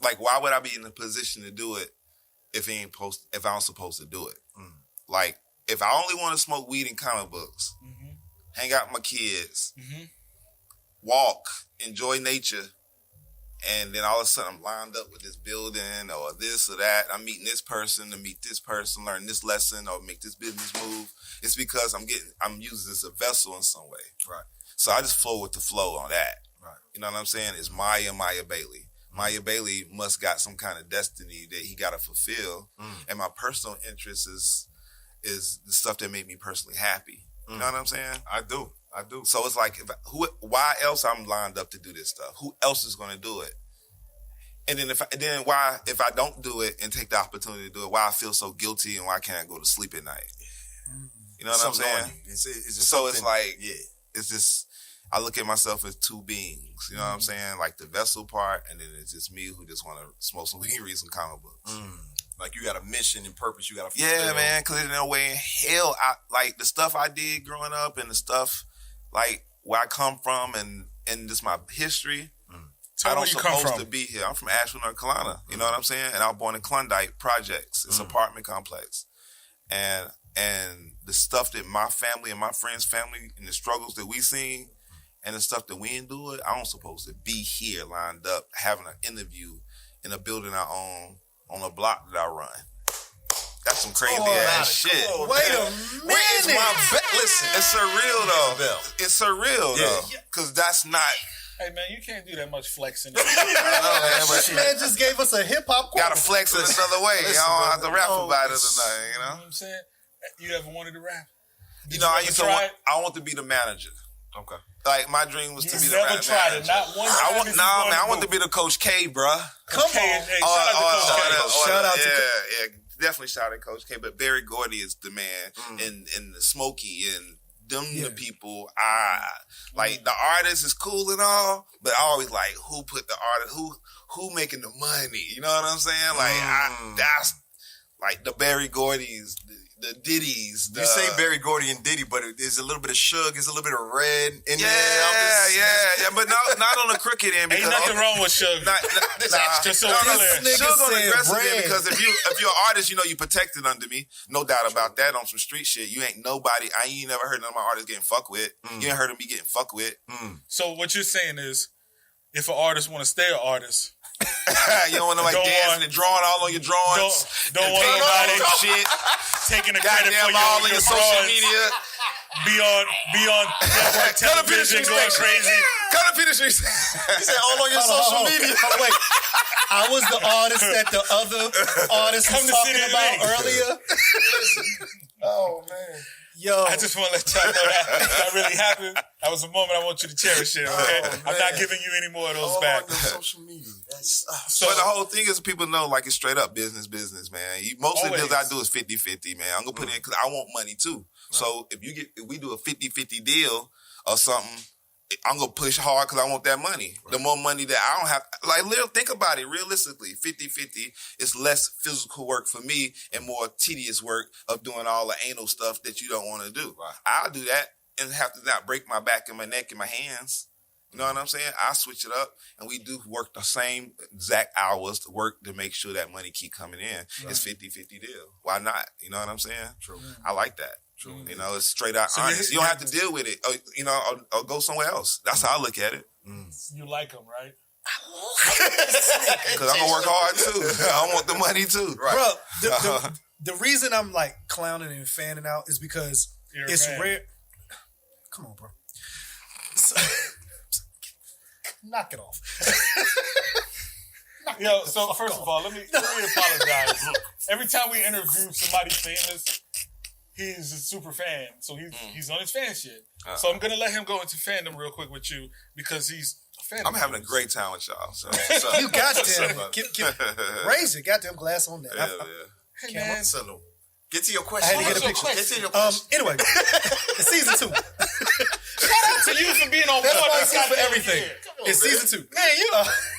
Like, why would I be in a position to do it if I'm supposed to do it? Like, if I only want to smoke weed and comic books, hang out with my kids, walk, enjoy nature, and then all of a sudden I'm lined up with this building or this or that. I'm meeting this person to meet this person, learn this lesson, or make this business move. It's because I'm using this as a vessel in some way. Right. So I just flow with the flow on that. Right. You know what I'm saying? It's Miya Bailey. Miya Bailey must got some kind of destiny that he got to fulfill. And my personal interest is the stuff that made me personally happy. You know what I'm saying? I do. So it's like, why else I'm lined up to do this stuff? Who else is going to do it? And then if I don't do it and take the opportunity to do it, why I feel so guilty and why can't I go to sleep at night? You know what I'm saying? It's like, it's just, I look at myself as two beings. You know what I'm saying? Like the vessel part, and then it's just me who just want to smoke some weed, read some comic books. Like you got a mission and purpose you got to fulfill. Yeah, man, because there's no way in hell, like the stuff I did growing up and the stuff like where I come from and just my history. I don't supposed to be here. I'm from Asheville, North Carolina. You know what I'm saying? And I was born in Klondike Projects. It's an apartment complex. And the stuff that my family and my friends' family and the struggles that we seen and the stuff that we endured, I don't supposed to be here lined up having an interview in a building I own on a block that I run. That's some crazy ass shit. Wait a minute. Listen, it's surreal though. It's surreal though. Because that's not. Hey man, you can't do that much flexing. This man just gave us a hip hop. Gotta flex it another way. I don't have to rap about it tonight. You know what I'm saying? You ever wanted to rap? I want to be the manager. Okay. Like my dream was to be the manager. You never tried it, not one time. I want to be the Coach K, bruh. Come on. Hey, shout out to Coach K. Definitely shout out to Coach K. But Barry Gordy is the man, and the Smokey and Them the people like the artist is cool and all, but I always like who put the artist, who making the money. You know what I'm saying? Like that's like the Berry Gordy's, the Diddy's. You say Berry Gordy and Diddy, but there's a little bit of Suge, there's a little bit of Red in there. Yeah, but not on the crooked end. Ain't nothing wrong with Suge. Just so clear. Suge on the aggressive end because if you're an artist, you know you protected under me. No doubt about that. On some street shit, you ain't nobody. I ain't never heard none of my artists getting fucked with. You ain't heard of me getting fucked with. So what you're saying is, if an artist want to stay an artist, you don't want nobody dancing and drawing all on your drawings. Don't want nobody shit. Taking the credit for all in your your social media. Be on network television going crazy. Come to finish. You said all on your social media. Wait, I was the artist that the other artist was talking about earlier. Oh man. Yo, I just want to let y'all know that really happened. That was a moment I want you to cherish it, okay? I'm not giving you any more of those back. On social media. That's but the whole thing is people know like it's straight up business, man. Most of the deals I do is 50-50, man. I'm going to put in because I want money too. Right. So if we do a 50-50 deal or something, I'm going to push hard because I want that money. Right. The more money that I don't have, like, think about it realistically. 50-50 is less physical work for me and more tedious work of doing all the anal stuff that you don't want to do. Right. I'll do that and have to not break my back and my neck and my hands. You know what I'm saying? I switch it up and we do work the same exact hours to work to make sure that money keep coming in. Right. It's 50-50 deal. Why not? You know what I'm saying? True. I like that. True. You know, it's straight out honest. You don't have to deal with it, or go somewhere else. That's how I look at it. You like them, right? Because I'm going to work hard too. I want the money too. Right. Bro, the reason I'm like clowning and fanning out is because it's rare. Come on, bro. Knock it off. So first of all, let me apologize. Every time we interview somebody famous, he's a super fan, so he's on his fan shit. So I'm gonna let him go into fandom real quick with you because he's a fan. I'm having a great time with y'all. So you goddamn raise your goddamn glass on that. Hey man, get to your question. I had to get a picture. Get to your question. Anyway, it's season 2. Shout out to you for being on board. That's why for everything. It's season 2. Man,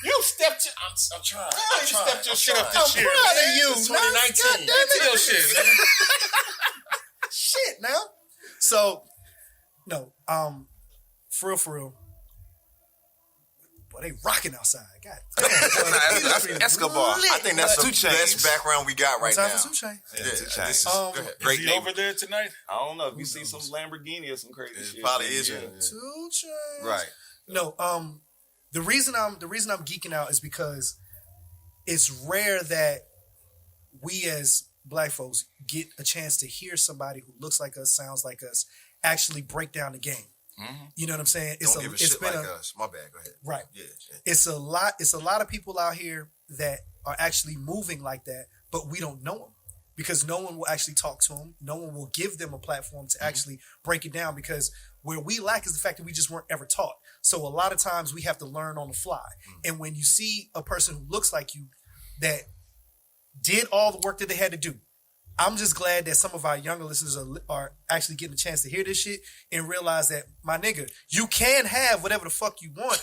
you stepped your. I'm trying. You stepped your shit up this year. I'm proud of you. It's 2019. Get to your shit, man. Shit now. So, no, for real. Boy, they rocking outside. God damn. That's Escobar. I think that's the best background we got right now. Time for 2 Chainz. Yeah, Is he over there tonight? I don't know. If you see some Lamborghini or some crazy shit. Probably is. 2 Chainz. Right. No, the reason I'm geeking out is because it's rare that we as Black folks get a chance to hear somebody who looks like us, sounds like us, actually break down the game. Mm-hmm. You know what I'm saying? Don't give a shit like us. My bad. Go ahead. Right. Yeah. It's a lot of people out here that are actually moving like that, but we don't know them because no one will actually talk to them. No one will give them a platform to actually break it down because where we lack is the fact that we just weren't ever taught. So a lot of times we have to learn on the fly. And when you see a person who looks like you that did all the work that they had to do, I'm just glad that some of our younger listeners are actually getting a chance to hear this shit and realize that, my nigga, you can have whatever the fuck you want,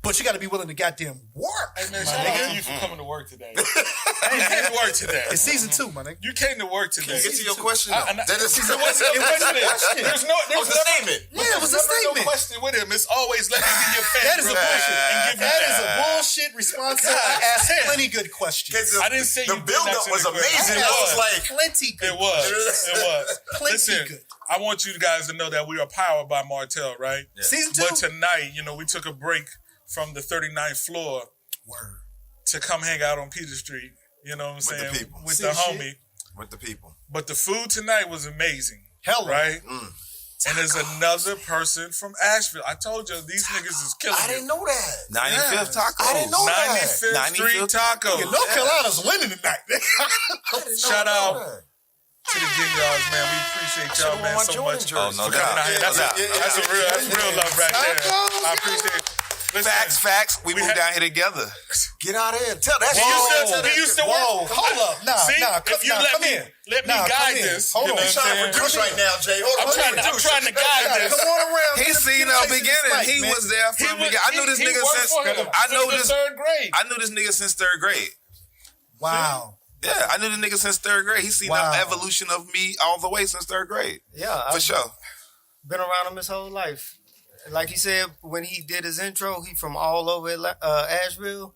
but you got to be willing to goddamn work. Hey man, shout out to you for coming to work today. You came to work today. It's season 2, my nigga. You came to work today. Get to your question. That is season 1. There's no statement. Yeah, it was a statement. No question with him. It's always let me be your fan. That is a bullshit. That is a bullshit response. I asked plenty good questions. I didn't say the build-up was amazing. I was like, plenty good. It was. Plenty Listen, good. I want you guys to know that we are powered by Martell, right? Yeah. Season 2. But tonight, we took a break from the 39th floor to come hang out on Peter Street. You know what I'm saying? The people. With the homie. With the people. But the food tonight was amazing. Hell right? And there's another person from Asheville. I told you, these niggas is killing I didn't know that. 95th Tacos. I didn't know that. 95th Street Tacos. North Carolina's winning tonight. Shout out to the Gingars, man. We appreciate y'all, man, so much. Oh, no for coming out here. That's real love right there. I appreciate it. Facts. We moved down here together. Get out of here. Tell that He used to work. Hold up. Come in. Let me guide this. Hold on. I'm trying to produce right now, Jay. I'm trying to guide this. Come on around. He seen the beginning. He was there from the beginning. I knew this nigga since third grade. I knew this nigga since third grade. Wow. Yeah, I knew the nigga since third grade. He seen the evolution of me all the way since third grade. Yeah, for sure. Been around him his whole life. Like he said when he did his intro, he from all over Asheville.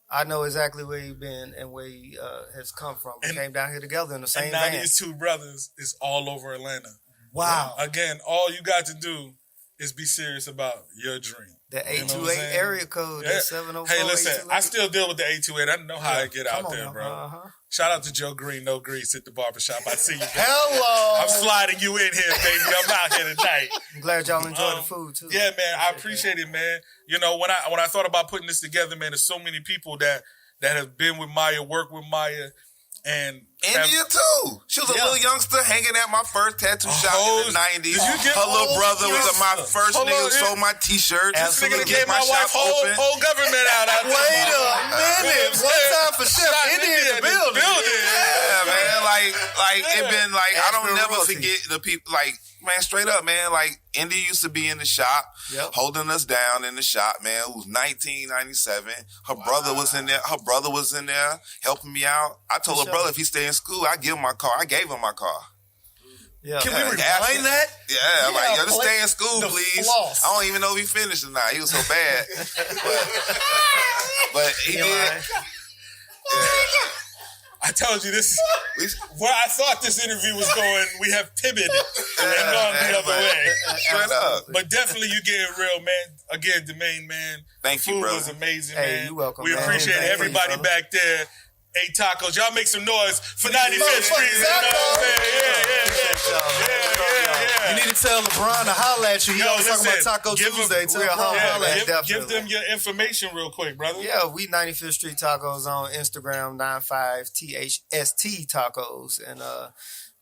I know exactly where he been and where he has come from. We came down here together in the same van. And these two brothers is all over Atlanta. Wow. Again, all you got to do is be serious about your dream. The 828 area code, that 704. Hey, listen, I still deal with the 828. I know how I get out there, bro. Uh-huh. Shout out to Joe Green, No Grease at the barbershop. I see you. Hello. I'm sliding you in here, baby. I'm out here tonight. I'm glad y'all enjoy the food too. Yeah, man, I appreciate it, man. You know, when I thought about putting this together, man, there's so many people that have been with Maya, worked with Maya, and India too. She was a little youngster hanging at my first tattoo shop in the 90s. Her little brother was my first nigga who sold my t-shirts. This nigga gave my wife whole government out. Wait a minute. One time for Chef India in the building. Yeah, man. Like it been like I don't never forget the people. Like, man, straight up, man. Like India used to be in the shop, holding us down in the shop, man. It was 1997. Her brother was in there. Her brother was in there helping me out. I told her brother if he stay in school, I give him my car. I gave him my car. Yeah. Can we rewind that? Yeah, like, yo, just stay in school, please. Floss. I don't even know if he finished or not. He was so bad. but he did. Yeah. I told you this where I thought this interview was going. We have pivoted and gone the other way. Straight up. But definitely you getting real, man. Again, the main man. Thank you, Food brother. was amazing, Hey, man. you welcome, we man. appreciate Thank you, everybody brother. back there. 8 Tacos. Y'all make some noise for 95th Street. You know what I'm saying? Yeah. You need to tell LeBron to holler at you. He always talking about Taco Tuesday too. Give them your information real quick, brother. Yeah, we 95th Street Tacos on Instagram, 95THST Tacos, and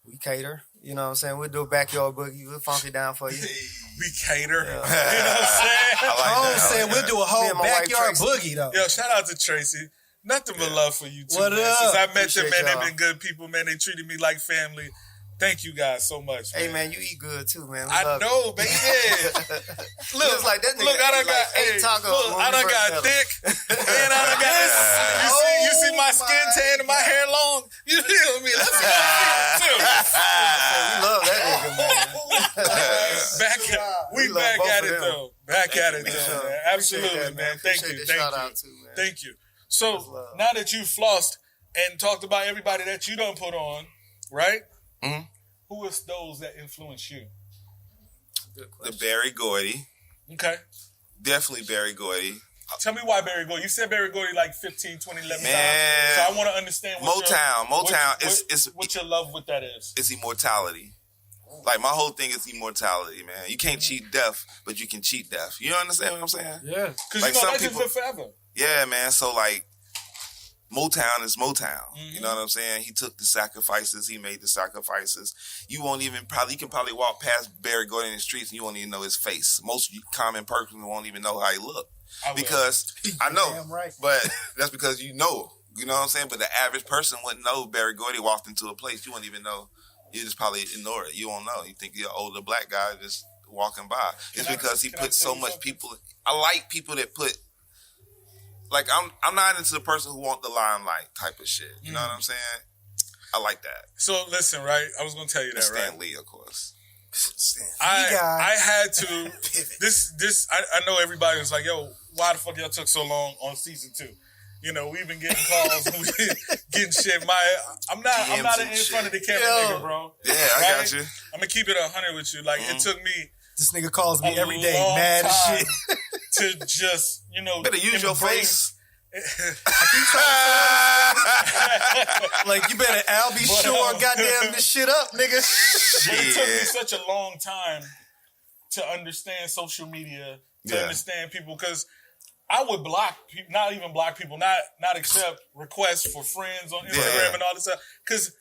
we cater. You know what I'm saying? We'll do a backyard boogie. We'll funk it down for you. We cater. Yeah. You know what I'm saying? I'm saying we'll do a whole Me and my wife backyard Tracy. boogie though. Yo, shout out to Tracy. Nothing but love for you too. What man. up? Since I met them, Appreciate man, y'all. they've been good people, man. They treated me like family. Thank you guys so much, man. Hey, man, you eat good too, man. We I love know, baby. Look, Look, like that nigga look, I done ate got like 8 tacos. Look, when I we done first got met him. thick, and I done got this. You see my skin tan and my hair long. You feel me? That's what I feel too. We love that nigga, man. We love back both at of it them. though. Back at it Appreciate though, that. man. Absolutely, Appreciate that, man. Thank Appreciate you, the shout thank out you, too, man. thank you. So love. now that you flossed and talked about everybody that you done put on, right? Mhm. Who is those that influence you? Good The question. Barry Gordy. Okay. Definitely Barry Gordy. Tell me why Barry Gordy. You said Barry Gordy like 15, 20, 11 Man. times. So I want to understand what Motown. what your love with that is. It's immortality. Like, my whole thing is immortality, man. You can't cheat death, but you can cheat death. You understand what I'm saying? Yeah. Because like you know some legends people- live forever. Yeah, man. So, like, Motown is Motown. Mm-hmm. You know what I'm saying? He took the sacrifices. He made the sacrifices. You can probably walk past Barry Gordy in the streets and you won't even know his face. Most common person won't even know how he look. I will. Because, I know, Damn right. but that's because you know what I'm saying? But the average person wouldn't know Barry Gordy walked into a place. You wouldn't even know. You just probably ignore it. You won't know. You think you're an older black guy just walking by. It's because he can I put tell so you much something? people. I like people that put. Like, I'm not into the person who want the limelight type of shit. You know what I'm saying? I like that. So listen, right? I was gonna tell you that, Stan right? Lee, of course. I had to this I know everybody was like, yo, why the fuck y'all took so long on season 2? You know, we've been getting calls and we getting shit. I'm not DMs in and front of the camera, Yo. nigga, bro. Yeah, I Right? got you. I'm gonna keep it 100 with you. Like, it took me This nigga calls me a every day, long mad as time shit. to just, you know, Better use your embrace- face. Like, you better Al be sure goddamn this shit up, nigga. But it took me Yeah. such a long time to understand social media, to Yeah. understand people, because I would block people, not even block people, not accept requests for friends on Instagram Yeah. and all this stuff, because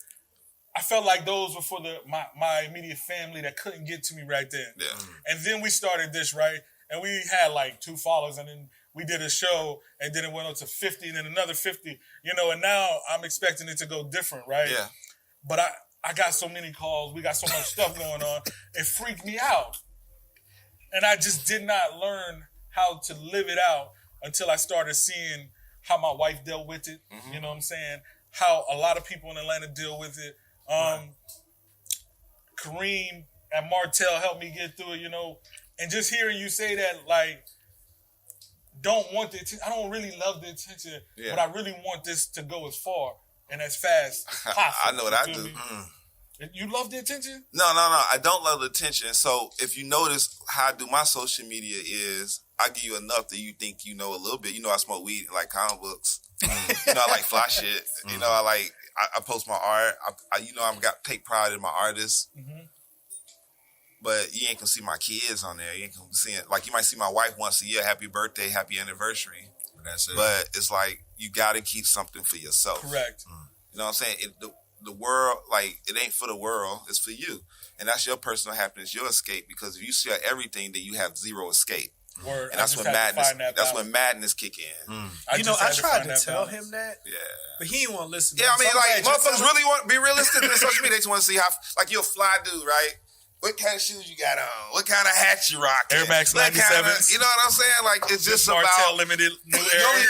I felt like those were for my immediate family that couldn't get to me right then. Yeah. And then we started this, right? and we had like 2 followers, and then we did a show, and then it went up to 50, and then another 50, and now I'm expecting it to go different, right? Yeah. But I got so many calls, we got so much stuff going on, it freaked me out. And I just did not learn how to live it out until I started seeing how my wife dealt with it, you know what I'm saying? How a lot of people in Atlanta deal with it. Kareem and Martell helped me get through it, and just hearing you say that, like, don't want the attention. I don't really love the attention, but I really want this to go as far and as fast as possible. I know what I do. You love the attention? No. I don't love the attention. So if you notice how I do my social media is I give you enough that you think you know a little bit. I smoke weed, like comic books. I like fly shit. I post my art. I've got take pride in my artists. But you ain't gonna see my kids on there. You ain't gonna see it. Like, you might see my wife once a year. Happy birthday, happy anniversary. That's it. But it's like, you gotta keep something for yourself. Correct. You know what I'm saying? The world, like, it ain't for the world. It's for you. And that's your personal happiness, your escape. Because if you share everything, then you have zero escape. Word. And that's when madness. That's when madness kick in. I tried to tell him that. Yeah. But he didn't want to listen. Yeah, I mean, like, motherfuckers really want to be realistic in social media. They just want to see how, like, you're a fly dude, right? What kind of shoes you got on? What kind of hat you rocking? Air Max 97s. You know what I'm saying? Like, it's just Martell about limited new era.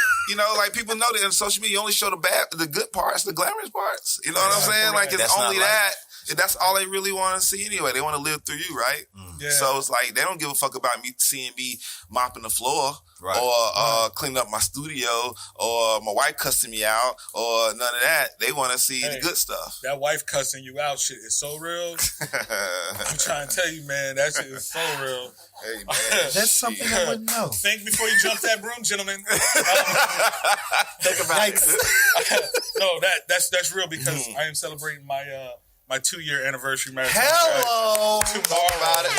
like, people know that in social media, you only show the good parts, the glamorous parts. You know what I'm saying? Like, it's that's only not that. That's all they really want to see anyway. They want to live through you, right? Yeah. So it's like, they don't give a fuck about me seeing me mopping the floor or cleaning up my studio or my wife cussing me out or none of that. They want to see the good stuff. That wife cussing you out shit is so real. I'm trying to tell you, man, that shit is so real. Hey, man. That's something I wouldn't know. Think before you jump that broom, gentlemen. Think about it. No, that's real because I am celebrating my 2-year anniversary marriage. Hello. Talk about it.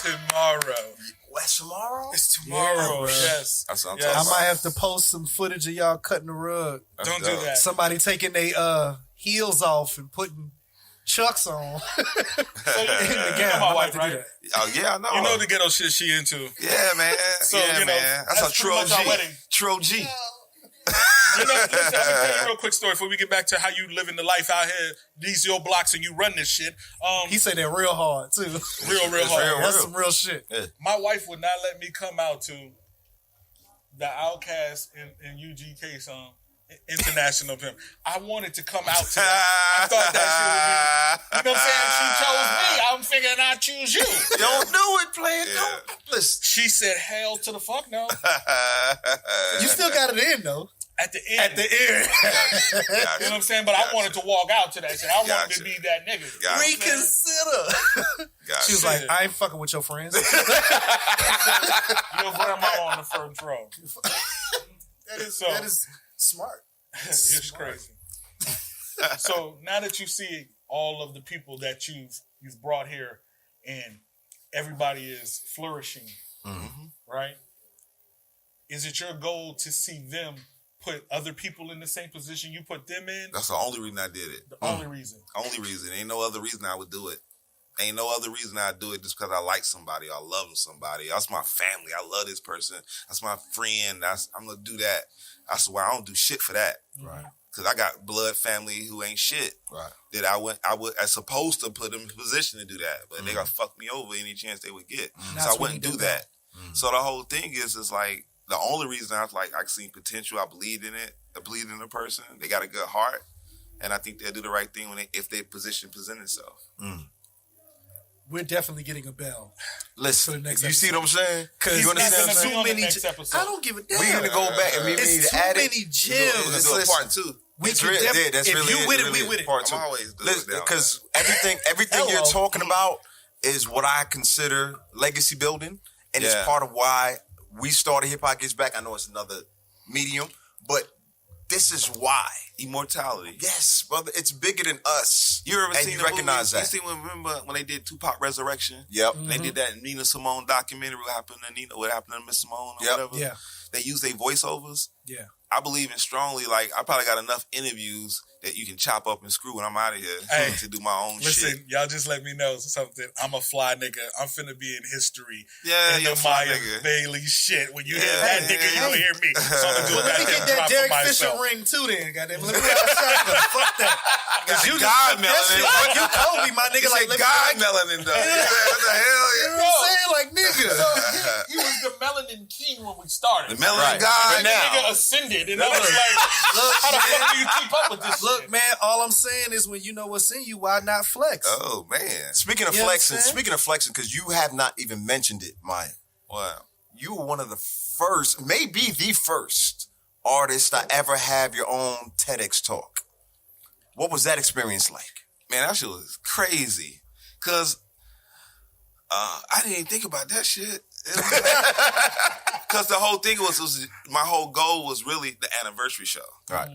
Tomorrow. What's tomorrow? It's tomorrow. Yeah, Yes. That's what I'm Yes. talking I might have to post some footage of y'all cutting the rug. Don't do that. Somebody taking their heels off and putting chucks on. So you know my wife, right? Oh, yeah, I know. You know the ghetto shit she into. Yeah, man. So, man. That's a pretty Tro much our G. wedding. Tro G. Listen, I'm gonna tell you a real quick story before we get back to how you living the life out here. These your blocks and you run this shit. He said that real hard too. Real hard. That's some real shit. Yeah. My wife would not let me come out to the Outkast and UGK song, International Pimp. I wanted to come out to that. I thought that shit would be, you know what I'm saying? She chose me. I'm figuring I choose you. Don't do it, play it. Don't listen. She said, hell to the fuck no. You still got it in though. At the end. You know what I'm saying? But I wanted to walk out to that shit. I wanted to be that nigga. Gotcha. Reconsider. Gotcha. She was like, I ain't fucking with your friends. Your grandma on the front row. That is smart. It's crazy. So now that you see all of the people that you've brought here and everybody is flourishing, right? Is it your goal to see them put other people in the same position you put them in? That's the only reason I did it. The only reason. Only reason. Ain't no other reason I would do it. Ain't no other reason I do it just because I like somebody or I love somebody. That's my family. I love this person. That's my friend. I'm going to do that. That's why I don't do shit for that. Right. Because I got blood family who ain't shit. Right. That I supposed to put them in position to do that. But they going to fuck me over any chance they would get. So I wouldn't do that. So the whole thing is like, the only reason I was like, I seen potential, I believed in it, I believed in the person. They got a good heart. And I think they'll do the right thing if their position present itself. We're definitely getting a bell. Listen, For the next you see what I'm saying? Because You understand what I'm saying? too many. Next episode. I don't give a damn. We're going to go back and we need It's to too add many it. gems. Let's do a part 2. That's really if you with it, we with it. Part 2. I'm always doing it down, Because everything you're Hello. talking about is what I consider legacy building. And it's Yeah. part of why we started Hip Hop Gets Back. I know it's another medium, but this is why. Immortality. Yes, brother, it's bigger than us. You ever and seen you the recognize movie? that? You remember when they did Tupac Resurrection? Yep. They did that Nina Simone documentary. What happened to Miss Simone or Yep. whatever? Yeah. They used their voiceovers. Yeah. I believe in strongly, like, I probably got enough interviews that you can chop up and screw when I'm out of here to do my own shit. Listen, y'all just let me know something. I'm a fly nigga. I'm finna be in history. Yeah, in you're the a fly Miya nigga. Bailey shit. When you hear that nigga, you don't hear me. So I'm gonna do Let me get that Derek Fisher ring too, then. Goddamn, let me get that shotgun. Fuck that. Because you God melanin. Like you told me, my nigga. Like, God melanin, though. What the hell? You know what I'm saying? Like, nigga. He was the melanin king when we started. The melanin God And that now. nigga ascended, and I was like, how the fuck do you keep up with this Look, shit? man, all I'm saying is when you know what's in you, why not flex? Oh, man. Speaking of You flexing, understand? because you have not even mentioned it, Maya. Wow. You were one of the first, maybe the first artist to ever have your own TEDx talk. What was that experience like? Man, that shit was crazy. Because I didn't even think about that shit. Because the whole thing was my whole goal was really the anniversary show. Right.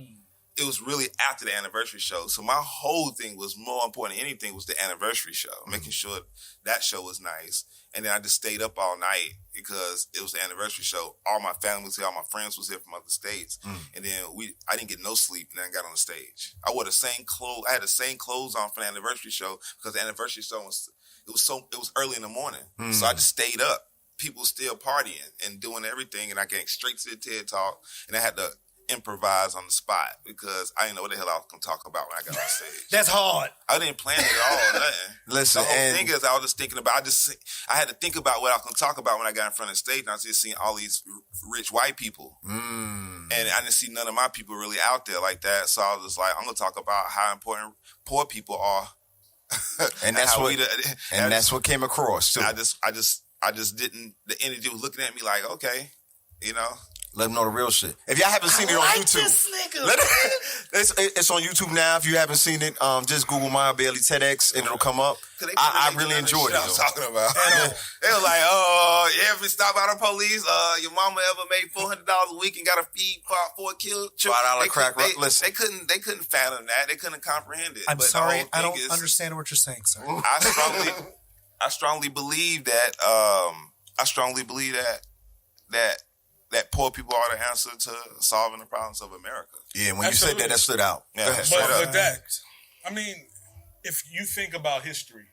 It was really after the anniversary show. So my whole thing was more important than anything was the anniversary show, making sure that show was nice. And then I just stayed up all night because it was the anniversary show. All my family was here, all my friends was here from other states. And then I didn't get no sleep and then I got on the stage. I wore the same clothes. I had the same clothes on for the anniversary show because the anniversary show it was early in the morning. So I just stayed up. People still partying and doing everything, and I came straight to the TED Talk, and I had to improvise on the spot because I didn't know what the hell I was going to talk about when I got on stage. That's hard. I didn't plan it at all, nothing. Listen, the whole thing is I was just thinking about, I had to think about what I was going to talk about when I got in front of the stage, and I was just seeing all these rich white people. And I didn't see none of my people really out there like that, so I was just like, I'm going to talk about how important poor people are. And that's what came across too. I just didn't. The energy was looking at me like, okay, you know. Let them know the real shit. If y'all haven't seen it on YouTube, this nigga. it's on YouTube now. If you haven't seen it, just Google Miya Bailey TEDx and it'll come up. I really enjoyed it. I was talking about. They were like, "Oh, you ever stop out on police? Your mama ever made $400 a week and got to feed 4 children? $5 crack. Listen, they couldn't fathom that. They couldn't comprehend it. I'm But the sorry, whole I thing don't is, understand what you're saying, sir. I strongly believe that. I strongly believe that poor people are the answer to solving the problems of America. Yeah, when you said that stood out. Yeah, Go ahead. But that, I mean, if you think about history,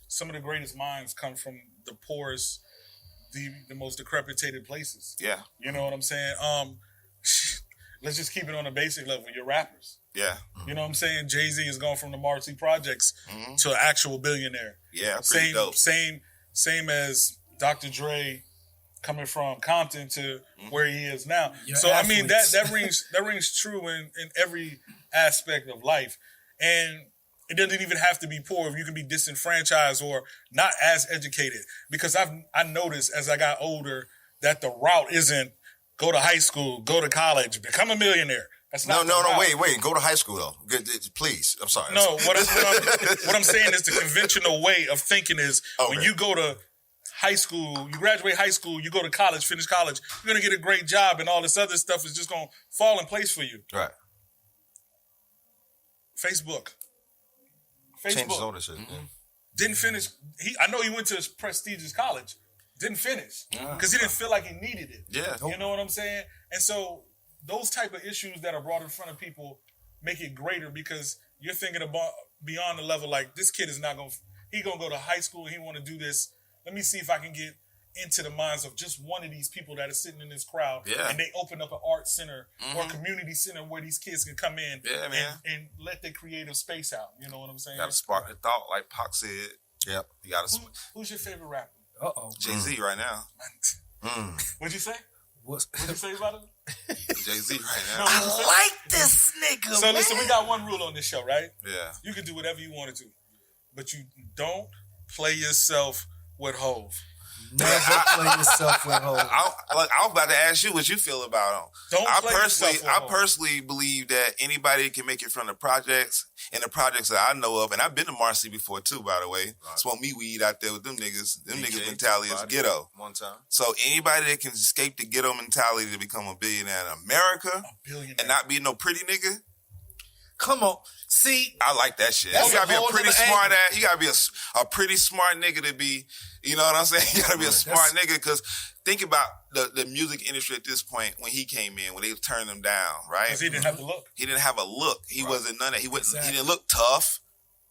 some of the greatest minds come from the poorest, the most decrepitated places. Yeah. You know what I'm saying? Let's just keep it on a basic level. You're rappers. Yeah. You know what I'm saying? Jay-Z has gone from the Marcy Projects to an actual billionaire. Yeah, pretty dope. Same as Dr. Dre coming from Compton to where he is now. You're I mean athletes. that rings true in every aspect of life. And it doesn't even have to be poor. You can be disenfranchised or not as educated. Because I noticed as I got older that the route isn't go to high school, go to college, become a millionaire. That's not No, the route. wait. Go to high school, though. Please. I'm sorry. No, what I'm saying is the conventional way of thinking is when you go to high school, you graduate high school, you go to college, finish college, you're going to get a great job and all this other stuff is just going to fall in place for you. Right. Facebook. Changes all this shit. Didn't finish. I know he went to a prestigious college. Didn't finish because he didn't feel like he needed it. Yeah. You know what I'm saying? And so those type of issues that are brought in front of people make it greater because you're thinking about beyond the level like this kid is not going to, he going to go to high school and he want to do this. Let me see if I can get into the minds of just one of these people that are sitting in this crowd and they open up an art center or a community center where these kids can come in and let their creative space out. You know what I'm saying? Got to spark the thought like Pac said. Yep. You got to. Who's your favorite rapper? Jay-Z right now. What'd you say? What'd you say about it? Jay-Z right now. I like this nigga. So listen, we got one rule on this show, right? Yeah. You can do whatever you wanted to, but you don't play yourself with Hov. Never play yourself with Hov. I was about to ask you what you feel about him. I personally believe that anybody can make it from the projects and the projects that I know of, and I've been to Marcy before too, by the way. Right. Smoke me weed out there with them niggas. Them niggas mentality is ghetto. One time. So anybody that can escape the ghetto mentality to become a billionaire in America and not be no pretty nigga, Come on. See, I like that shit. That's You gotta a be whole a pretty nother smart angle. ass. You gotta be a pretty smart nigga to be. You know what I'm saying? You gotta be a smart nigga because think about the music industry at this point when he came in, when they turned him down, right? Because he didn't have the look. He didn't have a look. He wasn't none of. He wasn't. He didn't look tough.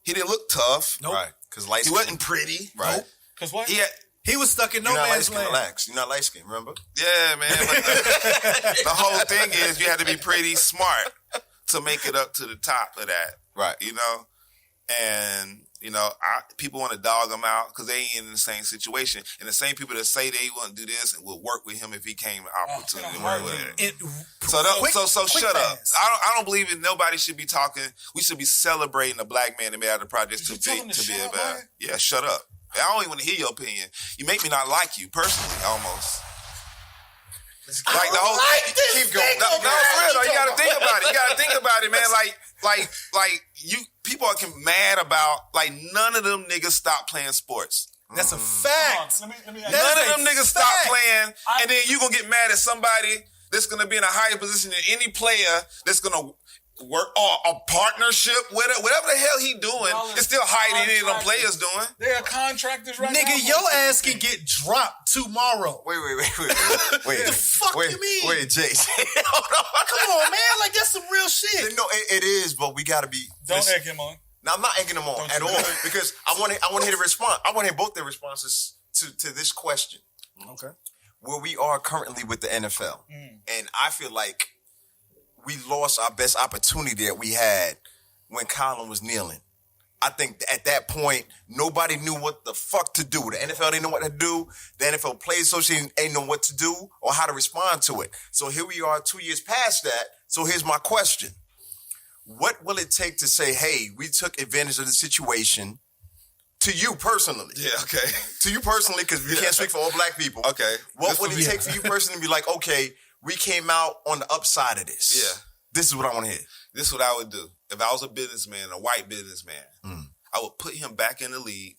He didn't look tough. Nope. Right. Because He wasn't pretty. Right. Nope. Because what? He was stuck in no You're not light man's skin, land. relax. You're not light skin, remember? Yeah, man. But the whole thing is you have to be pretty smart to make it up to the top of that. Right. You know? And, you know, people want to dog him out because they ain't in the same situation. And the same people that say they want to do this and will work with him if he came an opportunity to work with him. So shut up. I don't believe it. Nobody should be talking. We should be celebrating a black man that made out of the projects to be about. Yeah, shut up. I don't even want to hear your opinion. You make me not like you personally, almost. Like the whole keep going. No, for real though. You gotta think about it. You gotta think about it, man. Like you people are mad about like none of them niggas stop playing sports. That's a fact. Let me None of them niggas stop playing, and then you gonna get mad at somebody that's gonna be in a higher position than any player that's gonna work or a partnership with it. Whatever the hell he doing, it's still higher than any of them players doing. They're contractors right now. Nigga, your ass can get dropped tomorrow. Wait. The fuck you mean? Wait, Jay. Come on, man. Like, that's some real shit. No, it is, but we gotta be. Don't egg him on. No, I'm not egging them on at all because I want to hear the response. I want to hear both their responses to this question. Okay. Where we are currently with the NFL, and I feel like we lost our best opportunity that we had when Colin was kneeling. I think at that point, nobody knew what the fuck to do. The NFL didn't know what to do. The NFL Players Association ain't know what to do or how to respond to it. So here we are 2 years past that. So here's my question. What will it take to say, hey, we took advantage of the situation to you personally? Yeah, okay. To you personally, because we can't speak for all black people. Okay. What would it take for you personally to be like, okay, we came out on the upside of this? Yeah. This is what I want to hear. This is what I would do. If I was a businessman, a white businessman, I would put him back in the league.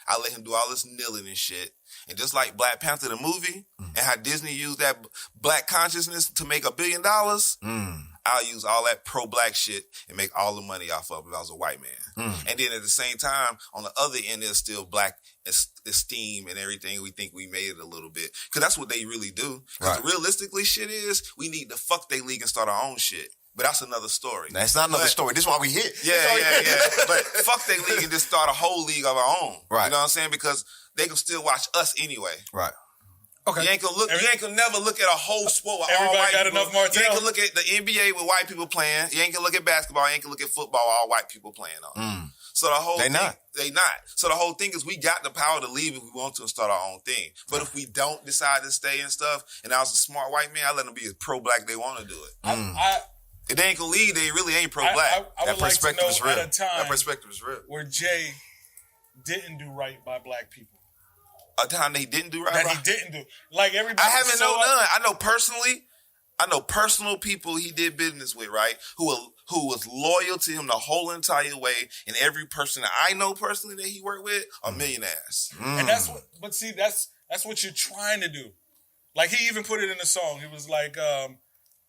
I let him do all this kneeling and shit. And just like Black Panther, the movie, and how Disney used that black consciousness to make $1 billion, I'll use all that pro-black shit and make all the money off of it if I was a white man. And then at the same time, on the other end, there's still black esteem and everything. We think we made it a little bit. Because that's what they really do. Because realistically, shit is, we need to fuck they league and start our own shit. But that's another story. That's not another story. This is why we hit. Yeah. But fuck they league and just start a whole league of our own. Right. You know what I'm saying? Because they can still watch us anyway. Right. Okay. You ain't gonna never look at a whole sport with all Everybody white got people. enough Martell. You ain't gonna look at the NBA with white people playing. You ain't gonna look at basketball. You ain't gonna look at football with all white people playing on. So the whole They not. So the whole thing is we got the power to leave if we want to and start our own thing. But if we don't decide to stay and stuff, and I was a smart white man, I let them be as pro-black they want to do it. If they ain't gonna leave, they really ain't pro-black. I would like to know is real. at a time That perspective is real. where Jay didn't do right by black people. A time they didn't do right. That bro. he didn't do. Like everybody. I haven't known none. I know personal people he did business with, right? Who was loyal to him the whole entire way, and every person that I know personally that he worked with are millionaires. And that's what. But see, that's what you're trying to do. Like he even put it in the song. He was like,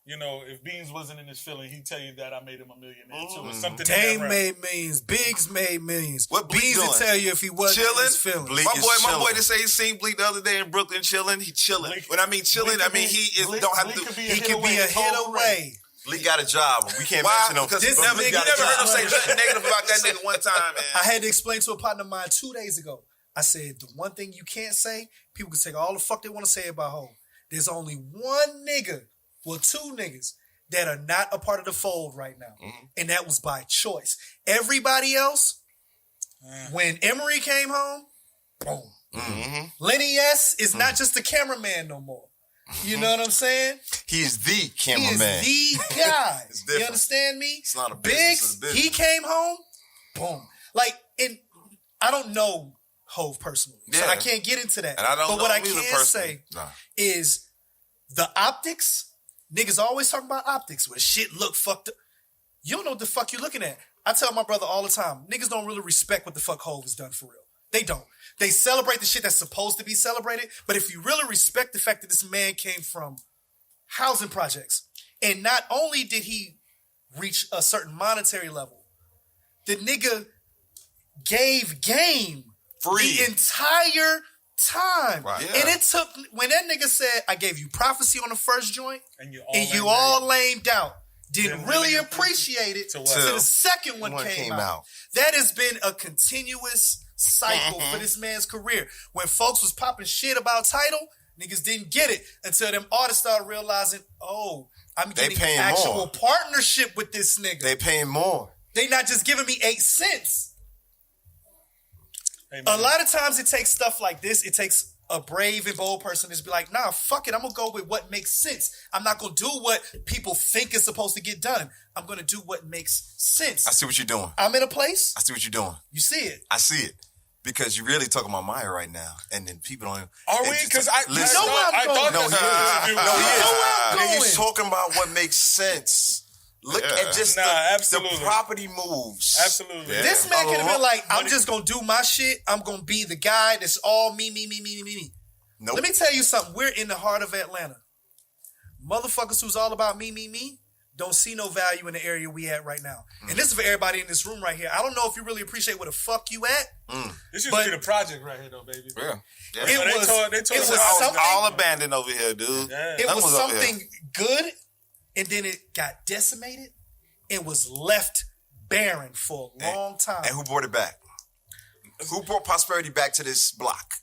you know, if Beans wasn't in his feeling, he'd tell you that I made him a millionaire too, or something. Dame made millions. Biggs made millions. What Bleak Beans doing? would tell you if he wasn't in his Chilling. feelings. My boy to say he seen Bleak the other day in Brooklyn chilling. He chilling. When I mean chilling, I mean he don't have to do. He could be a hit away. Bleak got a job. We can't Why? mention him. Because This you never nigga heard him say nothing negative about that nigga one time, man. I had to explain to a partner of mine 2 days ago. I said, the one thing you can't say, people can say all the fuck they want to say about Hov. There's only one nigga, well, two niggas, that are not a part of the fold right now. And that was by choice. Everybody else, when Emery came home, boom. Lenny S is not just the cameraman no more. You know what I'm saying? He's the He cameraman. is the guy. It's different. You understand me? It's not a business, it's a Biggs, business. he came home, boom. Like, and I don't know Hov personally, so Yeah. I can't get into that. And I don't but know what I him either can personally. say is the optics. Niggas always talking about optics where shit look fucked up. You don't know what the fuck you're looking at. I tell my brother all the time, niggas don't really respect what the fuck Hov has done for real. They don't. They celebrate the shit that's supposed to be celebrated, but if you really respect the fact that this man came from housing projects, and not only did he reach a certain monetary level. The nigga gave game Free. the entire time. Right. And it took, when that nigga said, I gave you prophecy on the first joint, and you all lamed out. Didn't really appreciate it till the second one came out. That has been a continuous cycle for this man's career. When folks was popping shit about Tidal, niggas didn't get it until them artists started realizing, oh, I'm getting actual partnership with this nigga. They paying more. They not just giving me 8 cents. Amen. A lot of times it takes stuff like this. It takes a brave and bold person to be like, nah, fuck it. I'm going to go with what makes sense. I'm not going to do what people think is supposed to get done. I'm going to do what makes sense. I see what you're doing. I'm in a place. I see what you're doing. You see it. I see it. Because you're really talking about Miya right now. And then people don't... Are we? Because I thought no, he is. No, he is. He's talking about what makes sense. Look at just the property moves. Absolutely. Yeah. This man could have been like, I'm just going to do my shit. I'm going to be the guy that's all me. Nope. Let me tell you something. We're in the heart of Atlanta. Motherfuckers who's all about me, don't see no value in the area we at right now. And this is for everybody in this room right here. I don't know if you really appreciate where the fuck you at. This used to be the project right here, though, baby. Yeah. It was something all abandoned over here, dude. Yeah. It was something good, and then it got decimated and was left barren for a long time. And who brought it back? Who brought prosperity back to this block?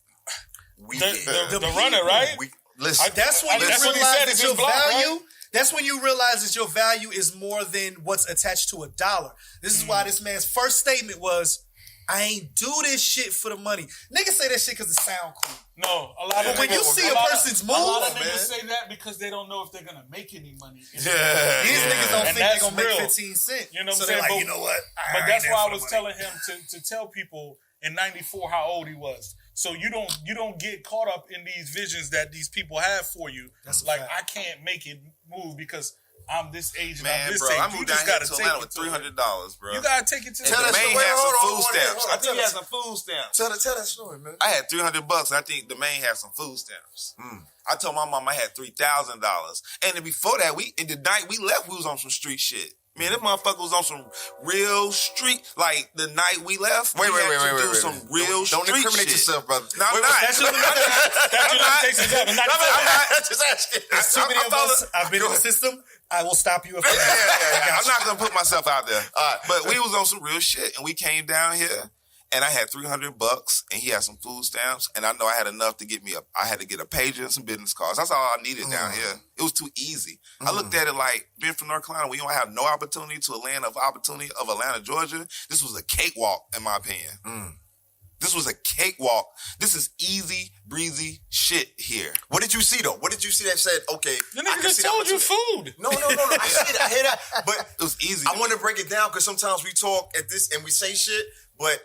We did. The runner, right? Listen. That's when you that's what he realize said, that it's your his block, value. right? That's when you realize that your value is more than what's attached to a dollar. This is why this man's first statement was, I ain't do this shit for the money. Niggas say that shit because it sound cool. No, a lot of But when you see a person's move, a lot of niggas say that because they don't know if they're gonna make any money. these niggas don't And think they're that's gonna make real. 15 cents. You know what so I'm they're saying? like, you know what? But that's why I was telling him to tell people in '94 how old he was. So you don't get caught up in these visions that these people have for you. That's like fact. I can't make it move because I'm this age and Man, I'm this bro, age. I You moved just down here gotta to take Atlanta it with to it. $300, bro. You gotta take it to And Tell the that main story. had some Hold food on, stamps. hold on. I think he had some food stamps. Tell that story, man. I had $300, and I think the main had some food stamps. I told my mom I had $3,000, and then before that, the night we left, we was on some street shit. Man, this motherfucker was on some real street. Like the night we left, Wait. do some real Don't street incriminate shit. yourself, brother. No, I'm not. That's your limitations up. I'm not. Just asking. There's too many of us. I've been in the system. I will stop you if I'm not gonna put myself out there. But we was on some real shit, and we came down here, and I had $300, and he had some food stamps, and I know I had enough to get me I had to get a pager and some business cards. That's all I needed down here. It was too easy. I looked at it like being from North Carolina, we don't have no opportunity to a land of opportunity of Atlanta, Georgia. This was a cakewalk, in my opinion. This was a cakewalk. This is easy, breezy shit here. What did you see though? What did you see that said, okay, The nigga just told you food. No. I see that. I hear that. But It was easy. I want to break it down because sometimes we talk at this and we say shit, but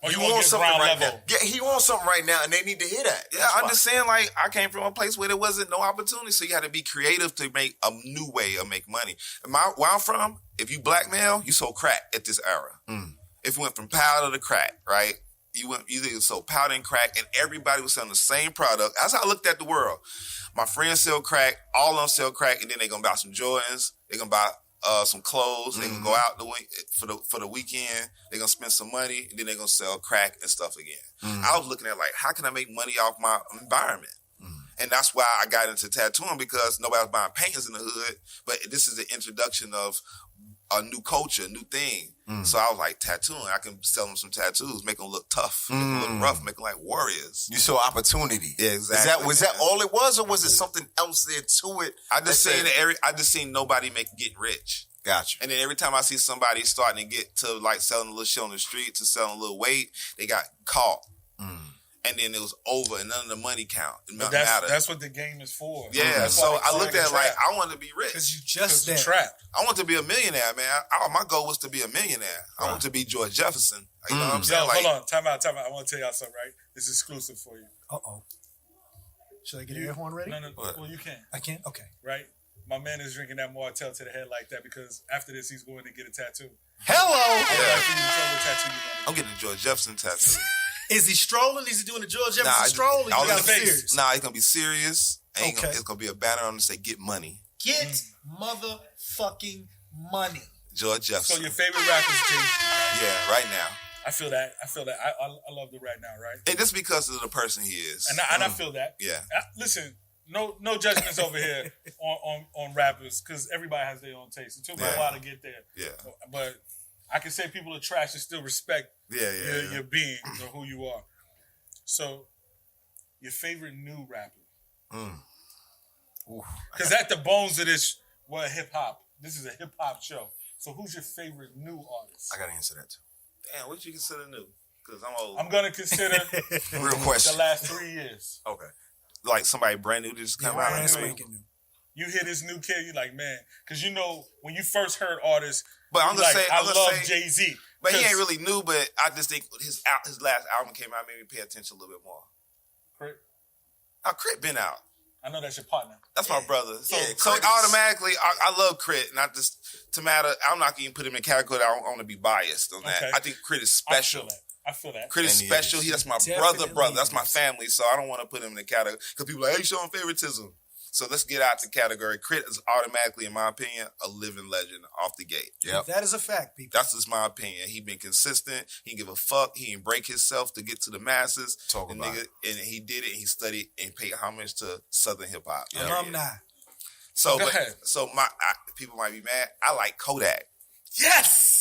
you want something ground right level. now. Yeah, he wants something right now, and they need to hear that. Yeah, I'm just saying, like, I came from a place where there wasn't no opportunity, so you had to be creative to make a new way of make money. Where I'm from, if you blackmail, you sold crack at this era. If you went from powder to crack, right? You sold powder and crack, and everybody was selling the same product. That's how I looked at the world. My friends sell crack, all of them sell crack, and then they're gonna buy some Jordans. They're gonna buy some clothes. They can go out for the weekend. They're gonna spend some money, and then they're gonna sell crack and stuff again. I was looking at like, how can I make money off my environment? And that's why I got into tattooing, because nobody was buying paintings in the hood. But this is the introduction of a new culture, a new thing. So I was like, tattooing, I can sell them some tattoos, make them look tough, make them look rough, make them like warriors. You saw opportunity. Yeah, exactly. Was that all it was, or was it something else there to it? I just seen nobody get rich. Gotcha. And then every time I see somebody starting to get to like selling a little shit on the street, to selling a little weight, they got caught. And then it was over, and none of the money count. It mattered. That's what the game is for. Yeah, That's so why I looked at it like, I wanted to be rich. Because you just the that. trap. I want to be a millionaire, man. My goal was to be a millionaire. I want to be George Jefferson. You know what I'm saying? Yo, Like, hold on. Time out. I want to tell y'all something, right? This is exclusive for you. Uh-oh. Should I get an air horn ready? No. What? Well, you can. I can't? Okay. Right? My man is drinking that Martell to the head like that because after this, he's going to get a tattoo. Hello! I'm getting a George Jefferson tattoo. Is he strolling? Is he doing the George Jefferson stroll? Or you got serious? Nah, it's going to be serious. Okay. It's going to be a banner on to say, get money. Get motherfucking money. George Jefferson. So your favorite rapper is Jay-Z, right? Yeah, right now. I feel that. I love the right now, right? And just because of the person he is. And I feel that. Yeah. Listen, no judgments over here on rappers because everybody has their own taste. It took me a while to get there. Yeah. But I can say people are trash and still respect your being or who you are. So, your favorite new rapper? Because at the bones of this, hip hop. This is a hip hop show. So, who's your favorite new artist? I gotta answer that too. Damn, what you consider new? Because I'm old. I'm gonna consider Real question. the last 3 years. Okay. Like somebody brand new just come out. You hear this new kid, you like, man, because you know when you first heard artists, but I'm gonna say, I love Jay-Z. But he ain't really new. But I just think his last album came out, made me pay attention a little bit more. Crit? Crit been out. I know that's your partner. That's my brother. So Crit automatically, I love Crit. Not just to matter. I'm not going to put him in category. I don't want to be biased on that. Okay. I think Crit is special. I feel that. Crit is special. That's my brother. That's my family. So I don't want to put him in the category because people are like, hey, showing favoritism. So let's get out the category. Crit is automatically, in my opinion, a living legend off the gate. Yep. That is a fact, people. That's just my opinion. He been consistent. He didn't give a fuck. He didn't break himself to get to the masses. Talk about it. And he did it. He studied and paid homage to Southern hip hop. Alumni. So, Go ahead. People might be mad. I like Kodak. Yes.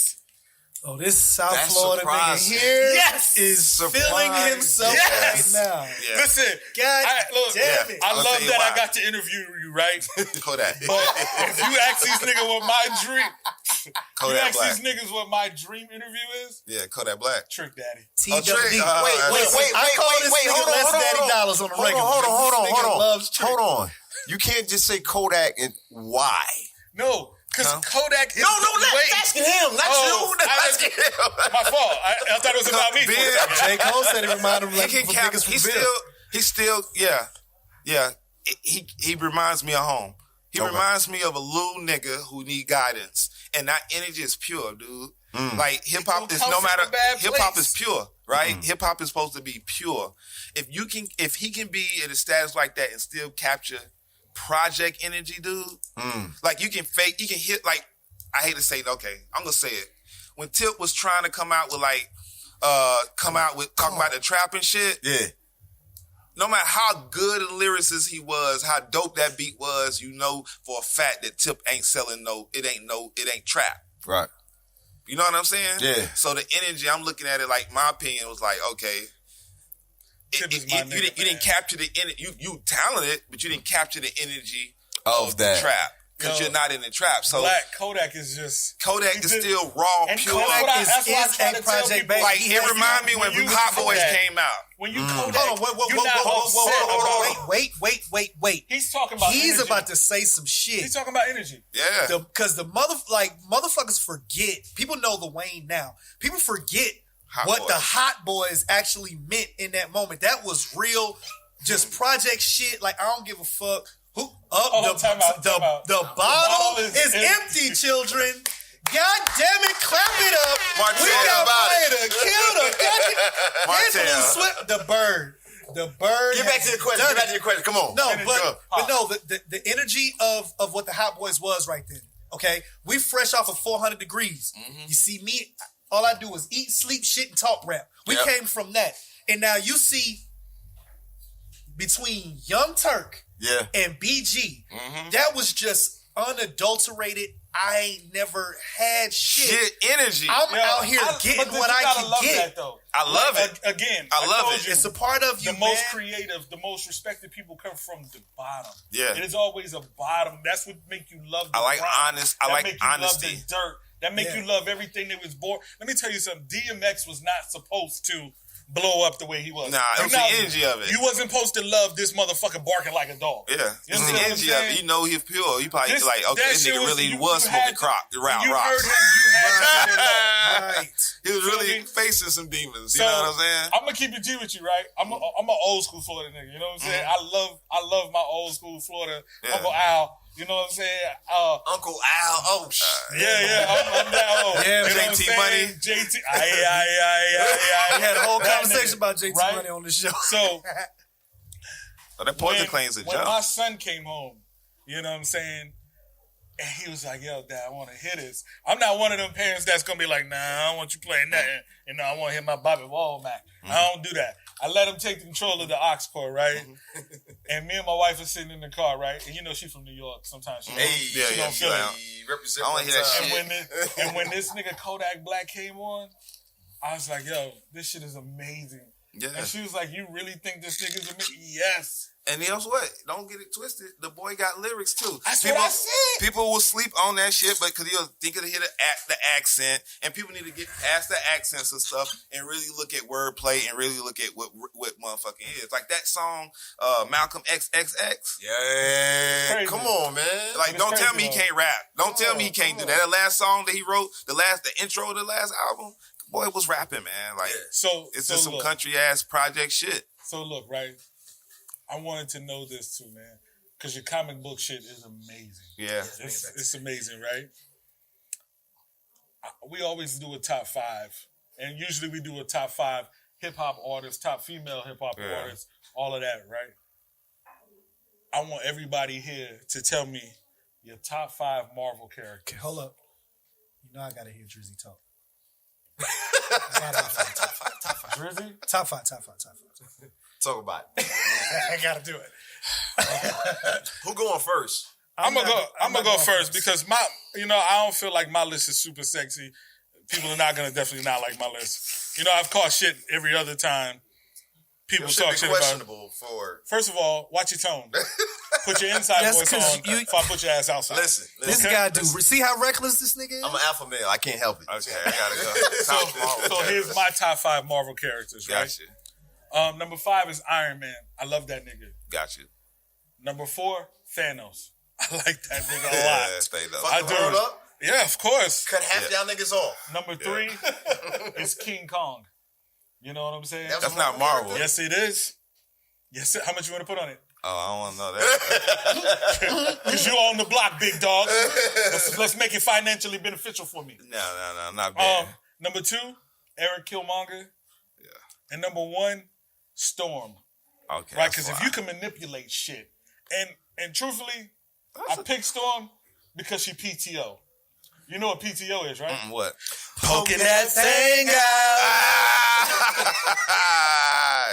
Oh, this South That's Florida surprising. nigga here is Surprising. feeling himself Yes. right now. Yeah. Listen, God damn it. I I'll love tell you that why. I got to interview you, right? Kodak. But if you ask these niggas what my dream, Kodak Black. these niggas what my dream interview is, Yeah, Kodak Black. Trick Daddy. TWD. Trick. Wait, I call this nigga Less Daddy Dollars on the regular. Hold on. Loves Trick. Hold on. You can't just say Kodak and why? No, because Kodak is That's asking him, not you. That's asking him. my fault. I thought it was about me. for a second. J. Cole said it reminded him like He of can biggest he's still, yeah. He reminds me of home. He reminds me of a little nigga who need guidance, and that energy is pure, dude. Like hip hop is hip hop is pure, right? Hip hop is supposed to be pure. If he can be in a status like that and still capture project energy, dude. Like you can hit like, I hate to say it, okay, I'm gonna say it. When Tip was trying to come out with talking about the trap and shit, Yeah. no matter how good a lyricist he was, how dope that beat was, you know for a fact that Tip ain't selling it ain't trap. Right. You know what I'm saying? Yeah. So the energy, I'm looking at it like, my opinion was like, okay, Tip is my you nigga, didn't capture the energy. You talented, but you didn't capture the energy Of that. the trap because you're not in the trap. So Black Kodak is just Kodak is still raw, and pure. Kodak is a project baby. Like it reminded me when you Hot Boys Kodak- came out. When you Kodak, Hold on, wait. He's talking about He's energy. about to say some shit. He's talking about energy. Yeah. Because motherfuckers forget. People know the Wayne now. People forget what Boys. the Hot Boys actually meant in that moment. That was real, just project shit. Like, I don't give a fuck. Time out. The bottle is empty, children. God damn it, clap it up. Martell, We got about fire to kill the Martell. The bird. The bird. Get back to the question. Come on. No, Energy. but no, the energy of what the Hot Boys was right then. Okay, we fresh off of 400 degrees. You see me, all I do is eat, sleep, shit, and talk rap. We came from that, and now you see between Young Turk and BG, that was just unadulterated. I ain't never had shit. Energy. I'm out here getting what I can get. That, though. I love it. Again, I love it. It's a part of you, The most man. creative, the most respected people come from the bottom. Yeah. It is always a bottom. That's what make you love the I like grind. honest. I That like make you honesty. love the dirt. That make you love everything that was born. Let me tell you something. DMX was not supposed to blow up the way he was. Nah, it was the energy of it. You wasn't supposed to love this motherfucker barking like a dog. Yeah, You it's understand the what I'm energy of it. saying? You know he's pure. You probably This- like, okay, that this shit nigga really you was had smoking to- rock You rocks. heard him. You had to. Right. He was Feel really me? facing some demons. You So, know what I'm saying? I'm gonna keep it G with you, right? I'm an old school Florida nigga. You know what I'm saying? I love my old school Florida Uncle Al. You know what I'm saying? Uncle Al. Oh, shit. Yeah, I'm down low. Yeah, You know what I'm JT saying? Money. JT. We had a whole That conversation nigga, about JT right? Money on the show. So Oh, that poison claims a when my jump. son came home, you know what I'm saying? And he was like, yo, Dad, I want to hear this. I'm not one of them parents that's going to be like, nah, I don't want you playing that. And I want to hear my Bobby Womack. I don't do that. I let him take control of the aux cord, right? And me and my wife are sitting in the car, right? And you know she's from New York. Sometimes she don't feel it. Represent I want to hear that shit. And when this nigga Kodak Black came on, I was like, yo, this shit is amazing. Yeah. And she was like, you really think this nigga's amazing? Yes. And you know what? Don't get it twisted. The boy got lyrics too. That's what I said. People will sleep on that shit, but because he'll think hear the accent, and people need to get past the accents and stuff and really look at wordplay and really look at what motherfucking is. Like that song, Malcolm XXX. Yeah, Crazy. come on, man. Like, don't tell me he can't rap. Don't tell me he can't do that. That last song that he wrote, the intro of the last album, boy was rapping, man. Like, So it's just some country ass project shit. So look, right? I wanted to know this too, man, because your comic book shit is amazing. Yeah, it's amazing, right? We always do a top 5, and usually we do a top 5 hip hop artists, top female hip hop artists, all of that, right? I want everybody here to tell me your top 5 Marvel characters. Okay, hold up. You know I gotta hear Drizzy talk. I gotta hear top 5. Drizzy? Top 5. Talk about it. I gotta do it. Who going first? I'm gonna go first because I don't feel like my list is super sexy. People are definitely not like my list. I've caught shit every other time. People talk shit about. First of all, watch your tone. Put your inside voice on before I put your ass outside. Listen. This guy do. See how reckless this nigga is? I'm an alpha male. I can't help it. Okay, I gotta go. So here's my top 5 Marvel characters, right? Gotcha. Number 5 is Iron Man. I love that nigga. Gotcha. Number 4, Thanos. I like that nigga a lot. I do it up. Yeah, of course. Cut half y'all niggas off. Number 3 is King Kong. You know what I'm saying? That's not Marvel. Yes, it is. Yes, how much you want to put on it? Oh, I don't want to know that. Because you on the block, big dog. Let's make it financially beneficial for me. No, not bad. Number 2, Eric Killmonger. Yeah. And number 1, Storm. Okay. Right? Because if you can manipulate shit. And truthfully, I picked Storm because she PTO. You know what PTO is, right? What? Poking that thing out.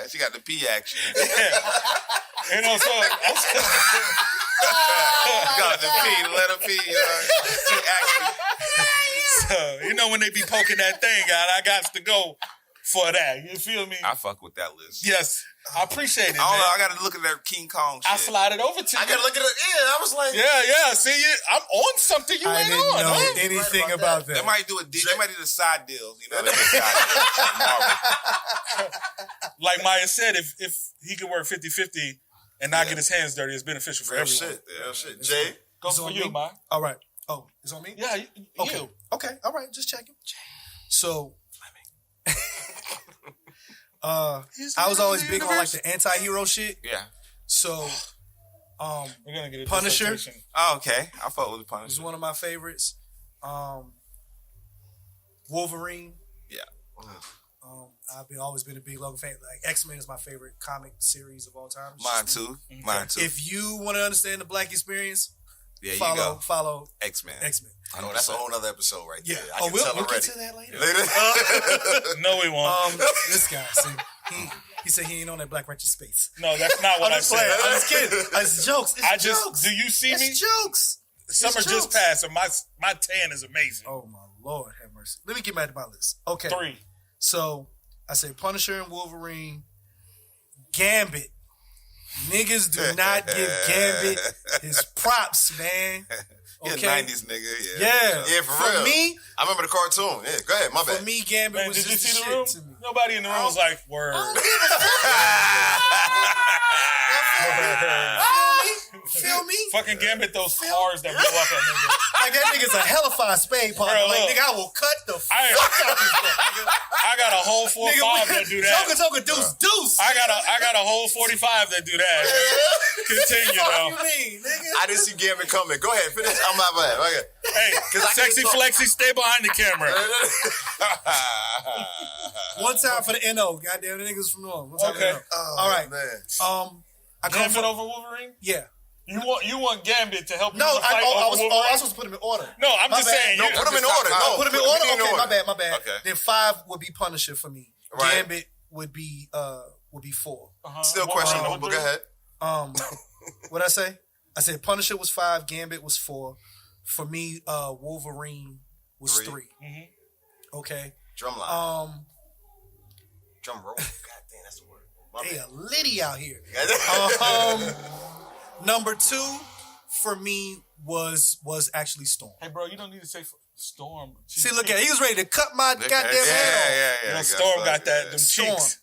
She got the P action. Yeah. So got the P, let her P. P action. So, when they be poking that thing out, I got to go for that. You feel me? I fuck with that list. Yes. I appreciate it, man. I got to look at that King Kong shit. I slide it over to you. I got to look at it. Yeah, I was like... Yeah. See, I'm on something you ain't on. I didn't know anything about that. They might do they might do the side deals. They do side deals. Like Maya said, if he could work 50-50 and not get his hands dirty, it's beneficial for everyone. Shit. Jay? Goes for you, Maya. All right. Oh, it's on me? Yeah, Okay. You. Okay. All right. Just checking. So... I was always big on like the anti-hero shit. Yeah. So, We're gonna get a Punisher. dissertation. Oh, okay. I fuck with the Punisher. Is one of my favorites. Wolverine. Yeah. I've always been a big Logan fan. Like X-Men is my favorite comic series of all time. Mine too. If you want to understand the Black experience, you go. Follow X-Men. I know that's a whole other episode right there. Yeah. We'll get to that later. No, we won't. This guy, see, he said he ain't on that Black Righteous space. No, that's not what I said. I'm just kidding. It's jokes. It's jokes. Do you see me? It's jokes. Summer just passed, and my tan is amazing. Oh my Lord, have mercy. Let me get back to my list. Okay. 3. So I say Punisher and Wolverine, Gambit. Niggas do not give Gambit his props, man. Okay. Okay. 90s nigga, Yeah, for real. Me, I remember the cartoon. Yeah, go ahead, my bad. For me, Gambit Man, was did you just see the the room? shit to me. Nobody in the room was like, word. Feel me? Fucking Gambit those cars that blow up at niggas. Like that nigga's a hellified spade partner. Bro, Like, look. nigga, I will cut the fuck out this nigga. I got a whole 4-5 that do that. Joker, deuce. I got a whole 45 that do that. Continue though. What you mean, nigga? I didn't see Gambit coming. Go ahead, finish. I'm not bad. Okay. Hey, sexy flexy, stay behind the camera. One time for the NO. Goddamn, the niggas from North. One time for the NO. All right. Man. I come Gambit from over Wolverine? Yeah. You want Gambit to help you No, fight I over was Wolverine? supposed to put him in order. No, I'm My just bad. saying. No, put them in order. No, Put him in order. me Okay, my bad. Okay. Then 5 would be Punisher for me. Right. Gambit would be 4. Still questionable, but go ahead. What I say? I said Punisher was 5, Gambit was 4. For me, Wolverine was 3. Mm-hmm. Okay. Drumline. Drum roll. God damn, that's the word. My They bad. a litty out here. Number 2 for me was actually Storm. Hey, bro, you don't need to say Storm. See, look at it. He was ready to cut my goddamn head off. You know, Storm got them Storm. cheeks.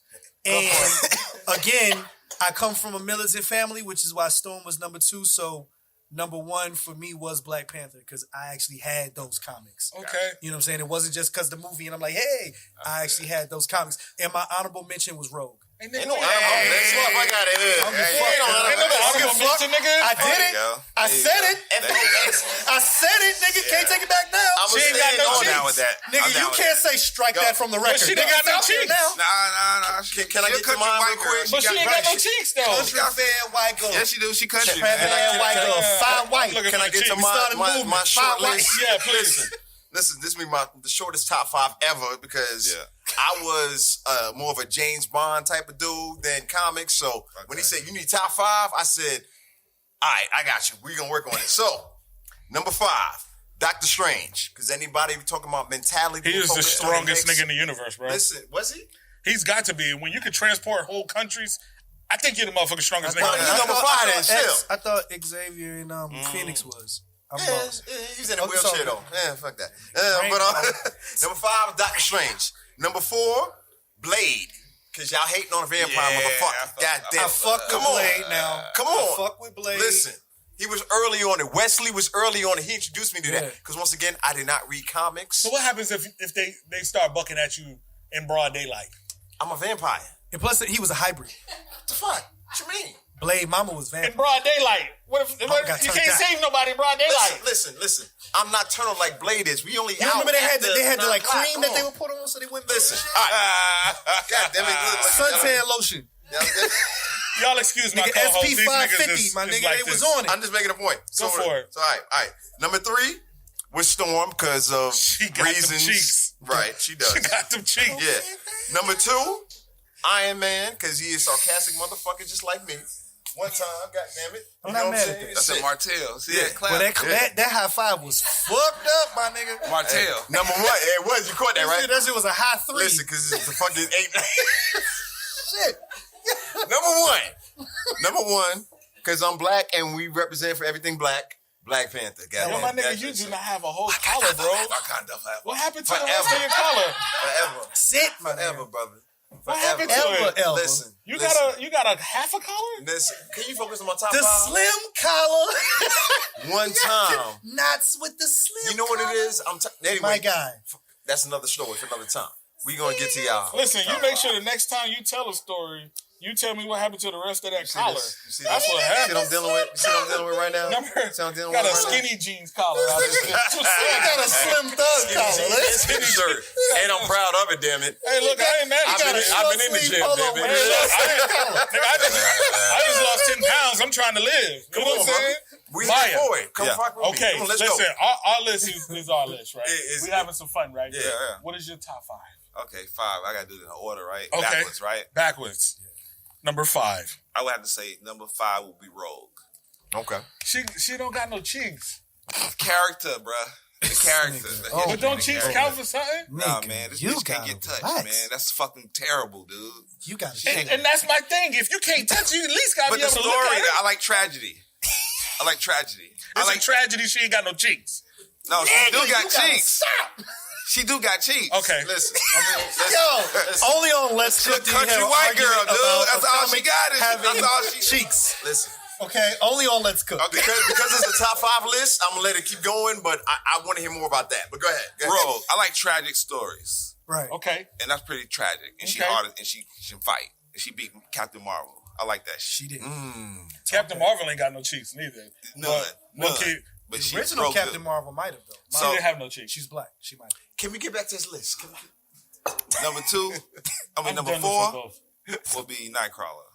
And again, I come from a militant family, which is why Storm was number 2. So number 1 for me was Black Panther because I actually had those comics. Okay. You know what I'm saying? It wasn't just because the movie and I'm like, hey, I actually had those comics. And my honorable mention was Rogue. Ain't no honorable mention. I got it. Ain't no honorable mention, nigga. I did it. I said it. I said it, nigga. Can't take it back now. She ain't got no I'm down with cheeks. that. Nigga, you can't say strike that from the record. she ain't got no It's out there cheeks. now. Nah. Can I get to mine real quick? But she ain't got no cheeks, though. Country fan white girl. Yes, she do. She country. Trap fan white girl. Fine white. looking Can I for get to cheeks. my short Fine white. list? Yeah, please. Listen, this will be the shortest top 5 ever because I was more of a James Bond type of dude than comics. So when he said, you need top 5, I said, all right, I got you. We're going to work on it. So, number 5, Doctor Strange. Because anybody talking about mentality. He is the strongest nigga in the universe, bro. Listen, was he? He's got to be. When you can transport whole countries, I think you're the motherfucking strongest nigga. He's number 5 then, still. I thought Xavier and Phoenix was. I'm wrong. He's in a Oh, wheelchair sorry. though. Yeah, fuck that. Number 5, Doctor Strange. Number 4, Blade. Cause y'all hating on a vampire motherfucker. God damn. I fuck with Blade now. Come on. I fuck with Blade. Listen, he was early on it. Wesley was early on it. He introduced me to Yeah. that. Because once again, I did not read comics. So what happens if they start bucking at you in broad daylight? I'm a vampire. And plus, he was a hybrid. What the fuck? What you mean? Blade Mama was In vampire. broad daylight. What if you got can't turned out. save nobody in broad daylight? Listen. I'm nocturnal like Blade is. We only You out remember they had after the like 9 o'clock. cream Come that they on. would put on so they wouldn't Listen. shit? All right. God damn it. Suntan lotion. Y'all excuse my Nigga, co-host. SP These niggas 550, is my nigga, like they was this. on it. I'm just making a point. Go for it. So, all right. Number 3 was Storm because of She got them reasons. cheeks. Right, she does. She got them cheeks. Yeah. Number 2, Iron Man because he is sarcastic motherfucker just like me. One time, goddammit. I'm not mad at that. That's a Martell. See that clap? Well, that high 5 was fucked up, my nigga. Martell. Number 1, it was. You caught that, right? That shit was a high 3. Listen, because it's the fucking 8. Shit. Number one, because I'm black and we represent for everything black. Black Panther. Yo, my nigga, you do not have a whole collar, bro. What happened to the rest Forever. of your collar? Forever. Sit, my Forever, nigga. brother. What happened to it? Ever. Listen. You got a half a collar? Listen. Can you focus on my top The 5? slim collar. One time. Knots with the slim You know what collar. it is? Anyway, My guy. That's another story for another time. We gonna get to y'all. Listen, you make sure the next time you tell a story, you tell me what happened to the rest of that collar. You see That's what You see happened. what I'm dealing with? You see what I'm dealing with right now? Remember, See what I'm dealing got a with right now? skinny jeans collar. He got a slim thug collar. Skinny shirt. And I'm proud of it, damn it. Hey, look, I ain't mad at you. I've been in the gym, Hold on, baby. Hey, look, I just lost 10 pounds. I'm trying to live. You know what I'm saying? We Maya. here for it. Come Yeah. fuck with Okay, me. Come on, let's listen, go. our list is our list, right? It's- We having some fun, right? Yeah. What is your top 5? Okay, 5. I gotta do it in order, right? Okay. Backwards, right? Backwards. Number 5. I would have to say number 5 would be Rogue. Okay. She don't got no cheeks. Character, bruh. The character. Oh, But don't cheeks count for something? Nah, man, this you bitch can't gotta get touched, relax. man. That's fucking terrible, dude. You got And that's my thing. If you can't touch it, you at least gotta But be the able to story, look at it. I like tragedy. I like tragedy. It's a tragedy she ain't got no cheeks. No, she Nigga, do you got gotta cheeks. She do got cheeks. Okay. Listen. Yo, only on Let's Cook do you Country have an white girl, argument dude. about That's a all she comic got. having That's all she. cheeks. Listen. Okay, only on Let's Cook. Okay. Because it's a top 5 list, I'm gonna let it keep going, but I want to hear more about that. But go ahead. Rogue. I like tragic stories, Right. Okay. and that's pretty tragic. And she Okay. hard, and she can fight, and she beat Captain Marvel. I like that shit. She did. Captain Marvel ain't got no cheeks neither. None. But kid, But The she original broke Captain good. Marvel might have, though. she didn't have no cheeks. She's black. She might. Can we get back to this list? Number 2, I'm number done 4 with both. will be Nightcrawler.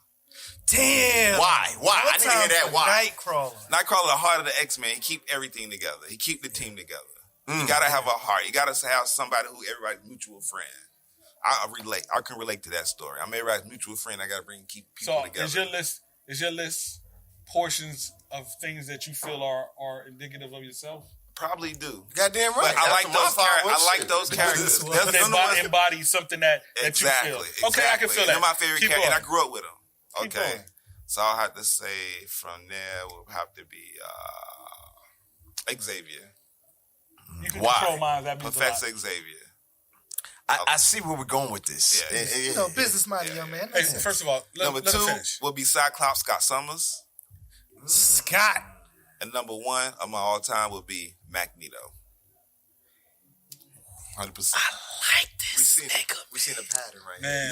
Damn. Why? I didn't hear that. Why? Nightcrawler, the heart of the X-Men. He keep everything together. He keep the team together. You gotta have a heart. You gotta have somebody who everybody's mutual friend. I relate. I can relate to that story. I'm everybody's mutual friend. I gotta keep people together. Is your list portions of things that you feel are indicative of yourself? Probably do. Goddamn right. But I like those characters. They embody something that you feel. Exactly. Okay, I can feel that. They're my favorite character, and I grew up with them. Keep Okay. going. So I'll have to say from there will have to be Xavier. You can control mine. That means Professor Xavier. I see where we're going with this. Yeah. Business minded young man. Hey, first of all, number let 2 finish. will be Cyclops Scott Summers. Scott. And number 1 of my all time would be Magneto. 100%. I like this nigga. We seen a pattern right here.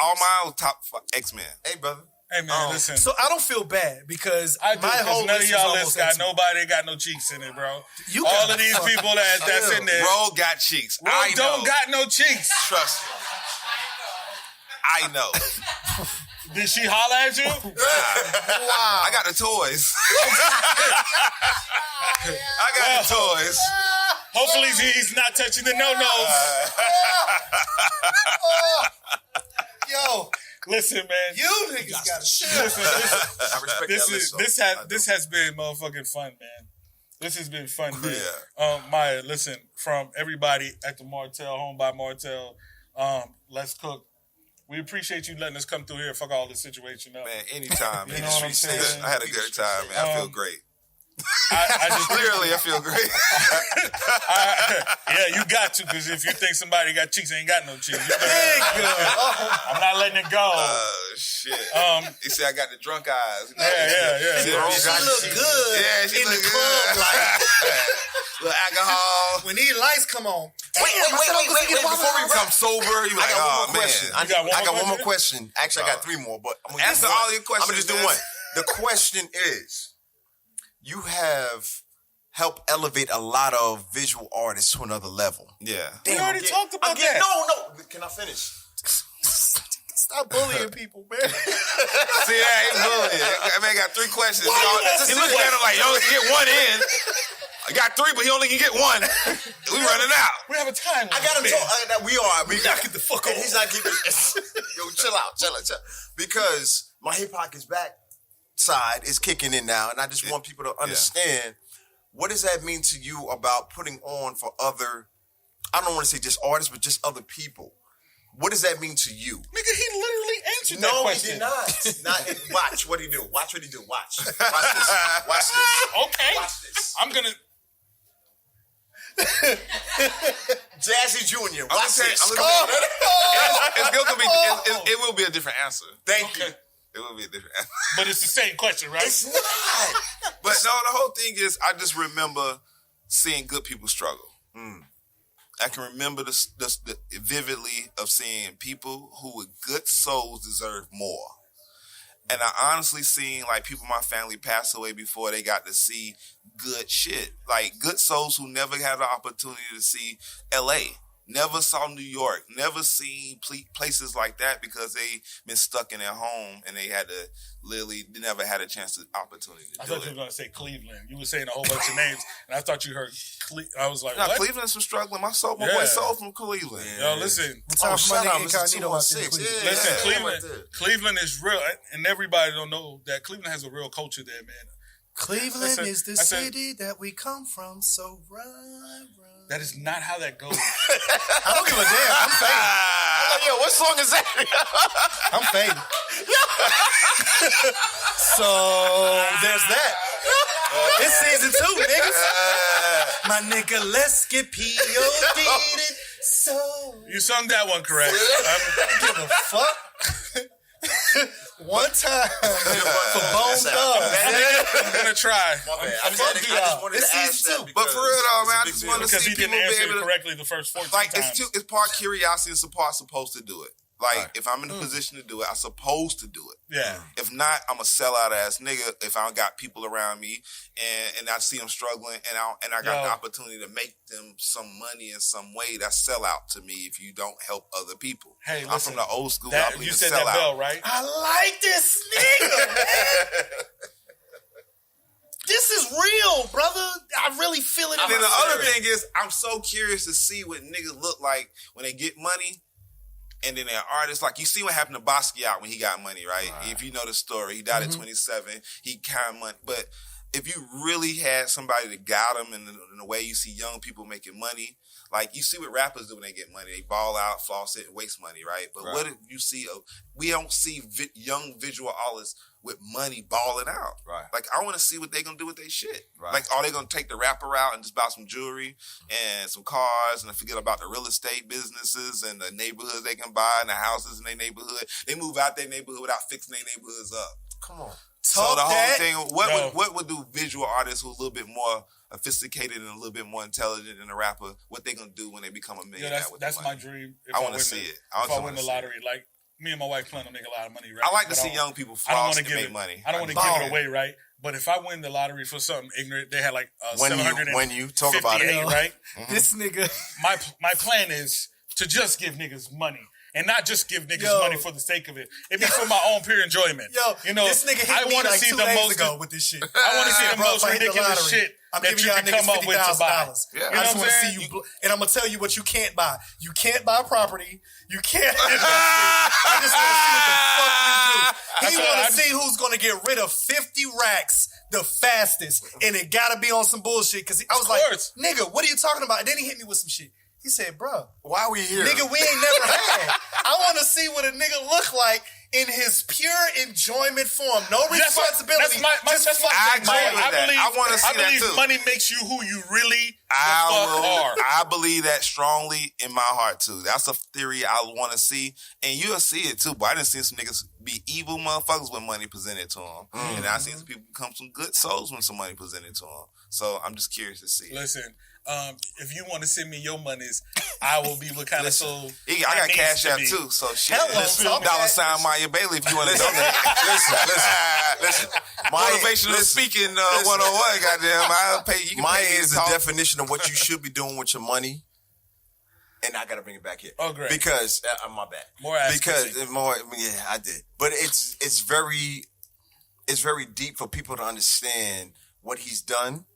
All mine was top X-Men. Hey, brother. Hey, man, listen. So I don't feel bad because my whole none of y'all list got nobody got no cheeks in it, bro. All of these people that's in there. Ro got cheeks. Ro don't got no cheeks. Trust me. I know. Did she holler at you? Wow. I got the toys. I got the toys. Hopefully he's not touching the no-nos. Yo. Listen, man. You niggas got to shit. This has been motherfucking fun, man. This has been fun, man. Yeah. Maya, listen, from everybody at the Martell, Home by Martell, Let's Cook. We appreciate you letting us come through here and fuck all this situation up. Man, anytime. You know what I'm saying? I had a good time, man. I feel great. I just Clearly, I feel great. Yeah, you got to, because if you think somebody got cheeks, ain't got no cheeks. I'm not letting it go. Shit. You see, I got the drunk eyes. Yeah. She look good. Yeah, she in look the good. club, like little alcohol. when these lights come on. Wait. Before we become sober, you like, I got one more question. You got I got one more question? question. Actually, I got 3 more, but I'm gonna Answer all your questions. I'm gonna just do one. The question is, you have helped elevate a lot of visual artists to another level. Yeah. We already talked about that. No. Can I finish? Stop bullying people, man. See, that ain't bullying. That man got 3 questions. He looking at him like, you only can get 1 in. I got 3, but he only can get 1. We running out. We have a time. I got him talk. We gotta get the fuck on. And he's not keeping. Yo, chill out. Because my hip hop is back side is kicking in now, and I just want people to understand what does that mean to you about putting on for other. I don't want to say just artists, but just other people. What does that mean to you? Nigga, he literally answered that question. No, he did not. Watch what he do. Watch what he do. Watch this. Okay. Watch this. I'm gonna. Jazzy Jr. Watch this. It will be a different answer. Thank you. It will be a different answer. But it's the same question, right? It's not. But no, the whole thing is I just remember seeing good people struggle. I can remember the vividly of seeing people who with good souls deserve more. And I honestly seen like people in my family pass away before they got to see good shit. Like good souls who never had the opportunity to see LA. Never saw New York, never seen places like that because they been stuck in their home and they had to literally never had a chance to opportunity to I do thought it. you were going to say Cleveland. You were saying a whole bunch of names, and I thought you heard I was like, Now, what? Cleveland's from struggling. My boy Soul from Cleveland. Yo, listen. Shout out Mr. 216. Listen, Cleveland is real, and everybody don't know that Cleveland has a real culture there, man. Cleveland is the city that we come from, so run. That is not how that goes. I don't give a damn. I'm fading. Yo, what song is that? I'm fading. So there's that. It's season 2, niggas. My nigga, let's get P.O.D.'d. So You sung that one correct. give a fuck. One time for Bone Dog. I'm gonna try. I just wanted to ask that But for real though, man, I just want to Because see he people didn't be answer able it to. correctly the first 14 Like times. it's part curiosity, it's part supposed to do it. Like, if I'm in a position to do it, I'm supposed to do it. Yeah. If not, I'm a sellout ass nigga if I don't got people around me and I see them struggling and I got the opportunity to make them some money in some way. That's sellout to me if you don't help other people. Hey, listen, I'm from the old school. I believe you in said sellout. that bell, right? I like this nigga, man. This is real, brother. I really feel it. And then the other thing is, I'm so curious to see what niggas look like when they get money. And then they're artists. Like, you see what happened to Basquiat when he got money, right? If you know the story, he died at 27. He kind of money. But if you really had somebody that got him in the way you see young people making money, like, you see what rappers do when they get money. They ball out, floss it, and waste money, right? But what if you see, we don't see young visual artists with money balling out. Right. Like, I want to see what they going to do with their shit. Right. Like, are they going to take the rapper out and just buy some jewelry and some cars and forget about the real estate businesses and the neighborhoods they can buy and the houses in their neighborhood? They move out their neighborhood without fixing their neighborhoods up. Come on. So the whole thing, what would do visual artists who are a little bit more sophisticated and a little bit more intelligent than a rapper, what they going to do when they become a millionaire with that's money? My dream. I want to see it. If I win the lottery, like, me and my wife plan to make a lot of money, right? I like to see young people floss and make money. I don't want to give it away, right? But if I win the lottery for something ignorant, they had like 758, when you talk about it, right? This nigga. My plan is to just give niggas money. And not just give niggas money for the sake of it. It be for my own pure enjoyment. You know, this nigga hit me like 2 days ago with this shit. I want to see the most ridiculous shit that you can come up with to buy. Yeah. I just want to see you, and I'm gonna tell you what you can't buy. You can't buy property. You can't. I just want to see what the fuck you do. He want to see who's gonna get rid of 50 racks the fastest, and it gotta be on some bullshit. Because I was like, nigga, what are you talking about? And then he hit me with some shit. He said, bro, why are we here? Nigga, we ain't never had. I want to see what a nigga look like in his pure enjoyment form. No responsibility. I want to see that too. Money makes you who you really are. I believe that strongly in my heart too. That's a theory I want to see. And you'll see it too. But I done seen some niggas be evil motherfuckers when money presented to them. And I seen some people become some good souls when some money presented to them. So I'm just curious to see. Listen. If you want to send me your monies, I will be what kind of soul. I got Cash App too, so shit. $sign Miya Bailey if you want to donate. listen. Motivational speaking 101, goddamn. I'll pay you. Maya is the definition of what you should be doing with your money. And I gotta bring it back here. Oh, great. Because my bad. I did. But it's very deep for people to understand what he's done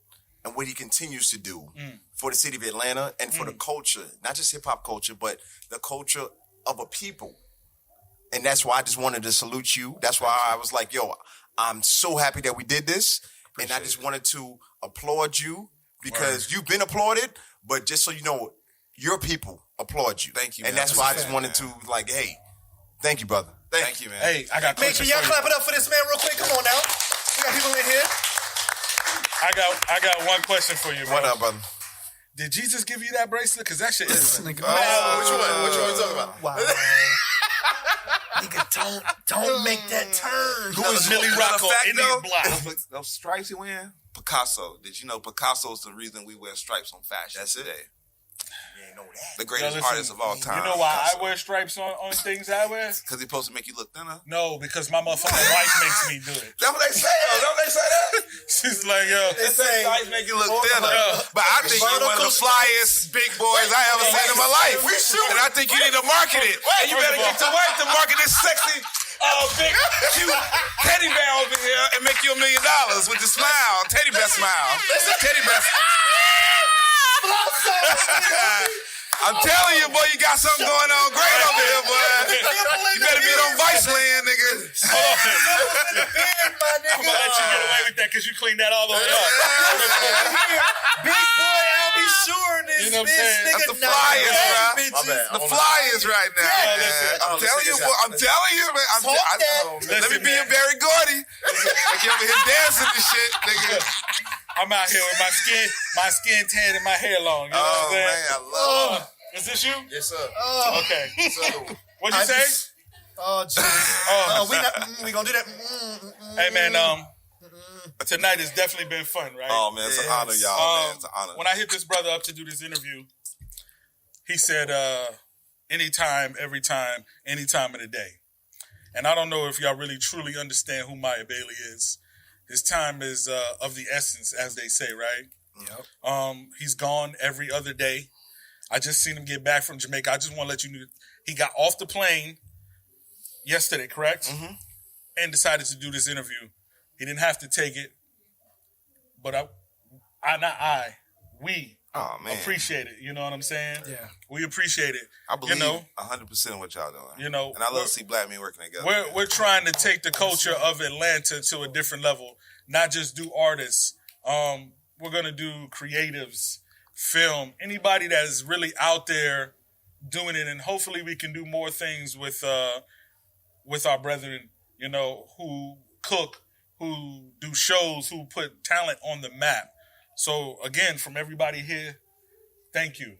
and what he continues to do for the city of Atlanta and for the culture, not just hip hop culture, but the culture of a people. And that's why I just wanted to salute you. That's why I was like, yo, I'm so happy that we did this. And I just wanted to applaud you because you've been applauded, but just so you know, your people applaud you. Thank you, man. And that's why I just wanted to hey, thank you, brother. Thank you, man. Hey, I got Make sure y'all clap it up for this man real quick. Come on now. We got people in here. I got one question for you, bro. What up, brother? Did Jesus give you that bracelet? Because that shit is... Which one? Which one are you talking about? Wow. Nigga, don't make that turn. Who is Millie Rocco in these blocks? Those stripes he wearing? Picasso. Did you know Picasso's the reason we wear stripes on fashion today? The greatest artist of all time. You know why I wear stripes on things I wear? Because he's supposed to make you look thinner? No, because my motherfucking wife makes me do it. That's what they say. Don't they say that? She's like, yo. They say stripes make you look thinner. But I think you're one of the flyest big boys I ever seen in my life. And I think you need to market it. And you better get your wife to market this sexy, big, cute teddy bear over here and make you $1 million with the smile. Teddy bear smile. Teddy bear. I'm telling you, boy, you got something going on great over here, boy. You better be on Vice Land, nigga. Hold on. I'm gonna let you get away with that because you cleaned that all the way up. Big boy, I'll be sure this You know what I'm saying? bitch, nigga. That's the flyers, bro. The flyers right now. Yeah, I'm telling you, boy. I'm telling you, man. Let me be a Barry Gordy. Like you over here dancing and shit, nigga. I'm out here with my skin tan and my hair long. You know what I'm saying? Man, I love Is this you? Yes, sir. Okay. What'd you say? We gonna do that. Hey, man, tonight has definitely been fun, right? Oh, man, it's an honor, y'all, man. It's an honor. When I hit this brother up to do this interview, he said, anytime, every time, any time of the day. And I don't know if y'all really truly understand who Miya Bailey is. His time is of the essence, as they say, right? Yep. He's gone every other day. I just seen him get back from Jamaica. I just want to let you know he got off the plane yesterday, correct? Mm-hmm. And decided to do this interview. He didn't have to take it, but we appreciate it. You know what I'm saying? Yeah. We appreciate it. I believe you know, 100% what y'all doing. You know, and I love to see black men working together. We're trying to take the culture of Atlanta to a different level, not just do artists. We're gonna do creatives, film, anybody that is really out there doing it, and hopefully we can do more things with our brethren, you know, who cook, who do shows, who put talent on the map. So again, from everybody here, thank you.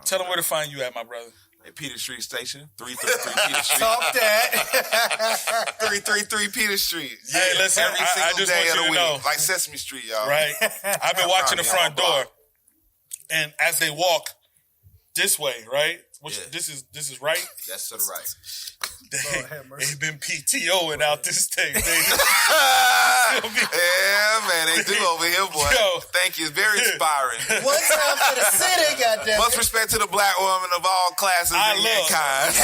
Tell them where to find you at, my brother. At Peter Street Station, 333 Peter Street. Talk that. 333 Peter Street. Yeah, hey, listen, every single I just day want of you the to week. know. Like Sesame Street, y'all. Right? I've been watching the front door, block. and as they walk this way, right? Which this is right. That's to the right. They've been PTOing out this thing. Yeah, man, they do over here, boy. Yo. Thank you. It's very inspiring. One time for the city, goddamn. Much respect to the black woman of all classes and kinds.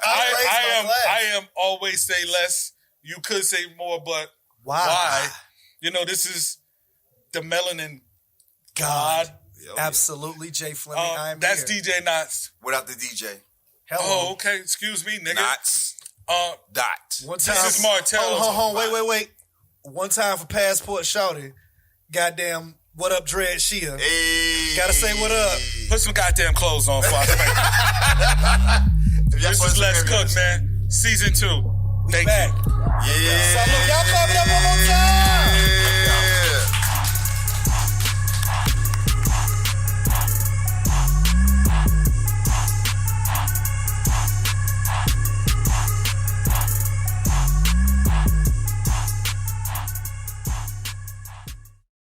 I am always say less. You could say more, but why? You know, this is the melanin God. Absolutely, Jay Fleming. I am that's here. DJ Knots. Without the DJ. Hello. Oh, okay. Excuse me, nigga. Knots. Dot. One time, This is Martell. Hold on. Wait. One time for Passport Shawty. Goddamn, what up, Dread Shia? Hey. Gotta say what up. Put some goddamn clothes on, fuck. This is Let's Cook, man. Season 2. Thank you. Yeah. Salute. Y'all clap it up one more time.